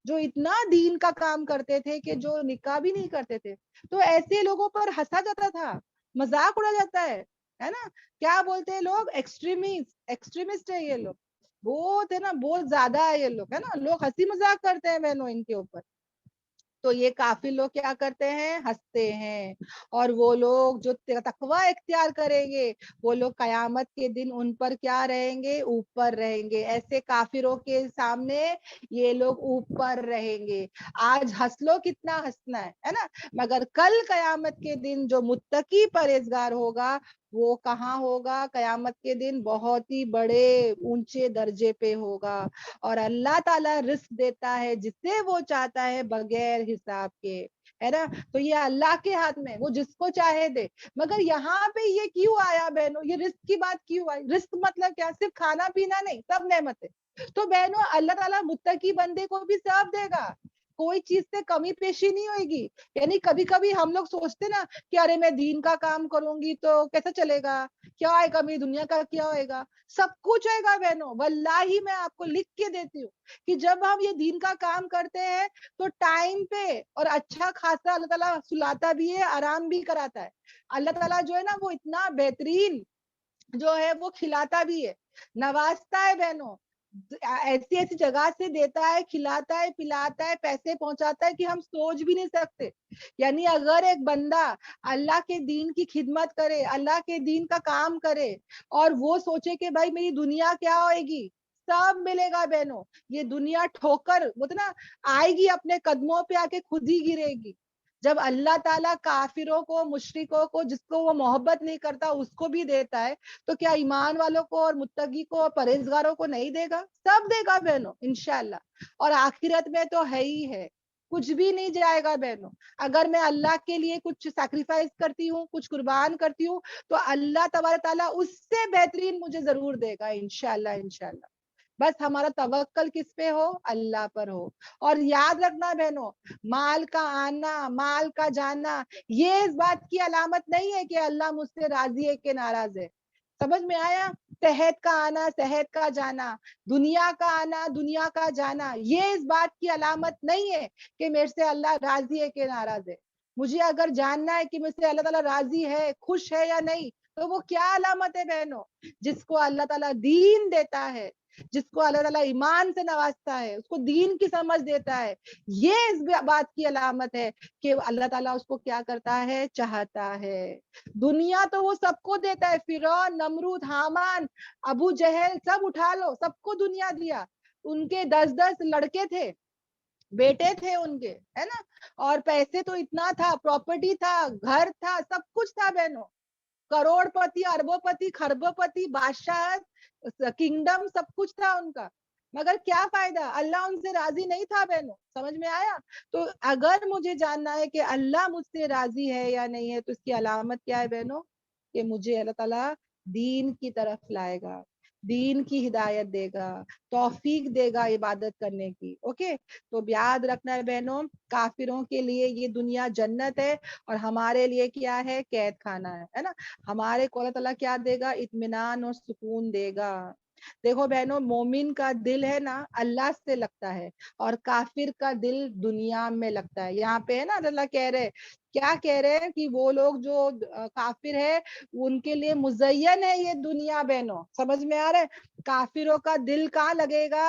جو اتنا دین کا کام کرتے تھے کہ جو نکاح بھی نہیں کرتے تھے. تو ایسے لوگوں پر ہنسا جاتا تھا, مذاق اڑا جاتا ہے نا. کیا بولتے ہیں لوگ؟ ایکسٹریمسٹ ہے یہ لوگ, بہت ہے نا, بہت زیادہ ہے یہ لوگ, ہے نا. لوگ ہنسی مذاق کرتے ہیں بہنوں ان کے اوپر. تو یہ کافر لوگ کیا کرتے ہیں؟ ہنستے ہیں. اور وہ لوگ جو تقوی اختیار کریں گے وہ لوگ قیامت کے دن ان پر کیا رہیں گے؟ اوپر رہیں گے. ایسے کافروں کے سامنے یہ لوگ اوپر رہیں گے. آج ہنس لو کتنا ہنسنا ہے نا, مگر کل قیامت کے دن جو متقی پرہیزگار ہوگا وہ کہاں ہوگا؟ قیامت کے دن بہت ہی بڑے اونچے درجے پہ ہوگا. اور اللہ تعالیٰ رزق دیتا ہے جسے وہ چاہتا ہے بغیر حساب کے, ہے نا. تو یہ اللہ کے ہاتھ میں, وہ جس کو چاہے دے. مگر یہاں پہ یہ کیوں آیا بہنوں؟ یہ رزق کی بات کیوں آئی؟ رزق مطلب کیا؟ صرف کھانا پینا نہیں, سب نعمتیں. تو بہنوں اللہ تعالیٰ متقی بندے کو بھی سب دے گا, کوئی چیز سے کمی پیشی نہیں ہوئے گی. یعنی کبھی کبھی ہم لوگ سوچتے نا کہ ارے میں دین کا کام کروں گی تو کیسا چلے گا, کیا آئے گا, میری دنیا کا کیا ہوئے گا؟ سب کچھ ہوئے گا بہنوں. واللہ میں آپ کو لکھ کے دیتی ہوں کہ جب ہم یہ دین کا کام کرتے ہیں تو ٹائم پہ اور اچھا خاصا اللہ تعالیٰ سلاتا بھی ہے, آرام بھی کراتا ہے. اللہ تعالیٰ جو ہے نا وہ اتنا بہترین جو ہے وہ کھلاتا بھی ہے, نوازتا ہے بہنوں. ایسی ایسی جگہ سے دیتا ہے, کھلاتا ہے, پلاتا ہے, پیسے پہنچاتا ہے کہ ہم سوچ بھی نہیں سکتے. یعنی اگر ایک بندہ اللہ کے دین کی خدمت کرے, اللہ کے دین کا کام کرے اور وہ سوچے کہ بھائی میری دنیا کیا ہوئے گی, سب ملے گا بہنوں. یہ دنیا ٹھوکر وہ نا آئے گی, اپنے قدموں پہ آ کے خود ہی گرے گی. جب اللہ تعالیٰ کافروں کو, مشرکوں کو, جس کو وہ محبت نہیں کرتا اس کو بھی دیتا ہے, تو کیا ایمان والوں کو اور متقی کو اور پرہیزگاروں کو نہیں دے گا؟ سب دے گا بہنوں انشاءاللہ. اور آخرت میں تو ہے ہی ہے, کچھ بھی نہیں جائے گا بہنوں. اگر میں اللہ کے لیے کچھ سیکریفائس کرتی ہوں, کچھ قربان کرتی ہوں, تو اللہ تبارک تعالیٰ اس سے بہترین مجھے ضرور دے گا انشاءاللہ. انشاءاللہ بس ہمارا توکل کس پہ ہو؟ اللہ پر ہو. اور یاد رکھنا بہنوں, مال کا آنا, مال کا جانا یہ اس بات کی علامت نہیں ہے کہ اللہ مجھ سے راضی ہے کہ ناراض ہے. سمجھ میں آیا؟ صحت کا آنا, صحت کا جانا, دنیا کا آنا, دنیا کا جانا, یہ اس بات کی علامت نہیں ہے کہ میرے سے اللہ راضی ہے کہ ناراض ہے. مجھے اگر جاننا ہے کہ مجھ سے اللہ تعالیٰ راضی ہے, خوش ہے یا نہیں, تو وہ کیا علامت ہے بہنوں؟ جس کو اللہ تعالیٰ دین دیتا ہے, جس کو اللہ تعالیٰ ایمان سے نوازتا ہے, اس کو دین کی سمجھ دیتا ہے, یہ اس بات کی علامت ہے کہ اللہ تعالیٰ اس کو کیا کرتا ہے؟ چاہتا ہے. دنیا تو وہ سب کو دیتا ہے, فرعون, نمرود, حامان, ابو جہل, سب اٹھا لو, سب کو دنیا دیا. ان کے 10 لڑکے تھے, بیٹے تھے ان کے, ہے نا, اور پیسے تو اتنا تھا, پراپرٹی تھا, گھر تھا, سب کچھ تھا بہنوں. کروڑ پتی, اربوں پتی, خربوں پتی, بادشاہ, کنگڈم, سب کچھ تھا ان کا. مگر کیا فائدہ؟ اللہ ان سے راضی نہیں تھا بہنوں. سمجھ میں آیا؟ تو اگر مجھے جاننا ہے کہ اللہ مجھ سے راضی ہے یا نہیں ہے, تو اس کی علامت کیا ہے بہنوں؟ کہ مجھے اللہ تعالیٰ دین کی طرف لائے گا, دین کی ہدایت دے گا, توفیق دے گا عبادت کرنے کی. اوکے, تو یاد رکھنا ہے بہنوں, کافروں کے لیے یہ دنیا جنت ہے اور ہمارے لیے کیا ہے؟ قید خانہ ہے نا. ہمارے کو اللہ تعالیٰ کیا دے گا؟ اطمینان اور سکون دے گا. دیکھو بہنوں, مومن کا دل ہے نا اللہ سے لگتا ہے, اور کافر کا دل دنیا میں لگتا ہے. یہاں پہ ہے نا اللہ کہہ رہے, کیا کہہ رہے ہیں کہ وہ لوگ جو کافر ہے ان کے لیے مزین ہے یہ دنیا بہنوں. سمجھ میں آ رہا ہے؟ کافروں کا دل کہاں لگے گا؟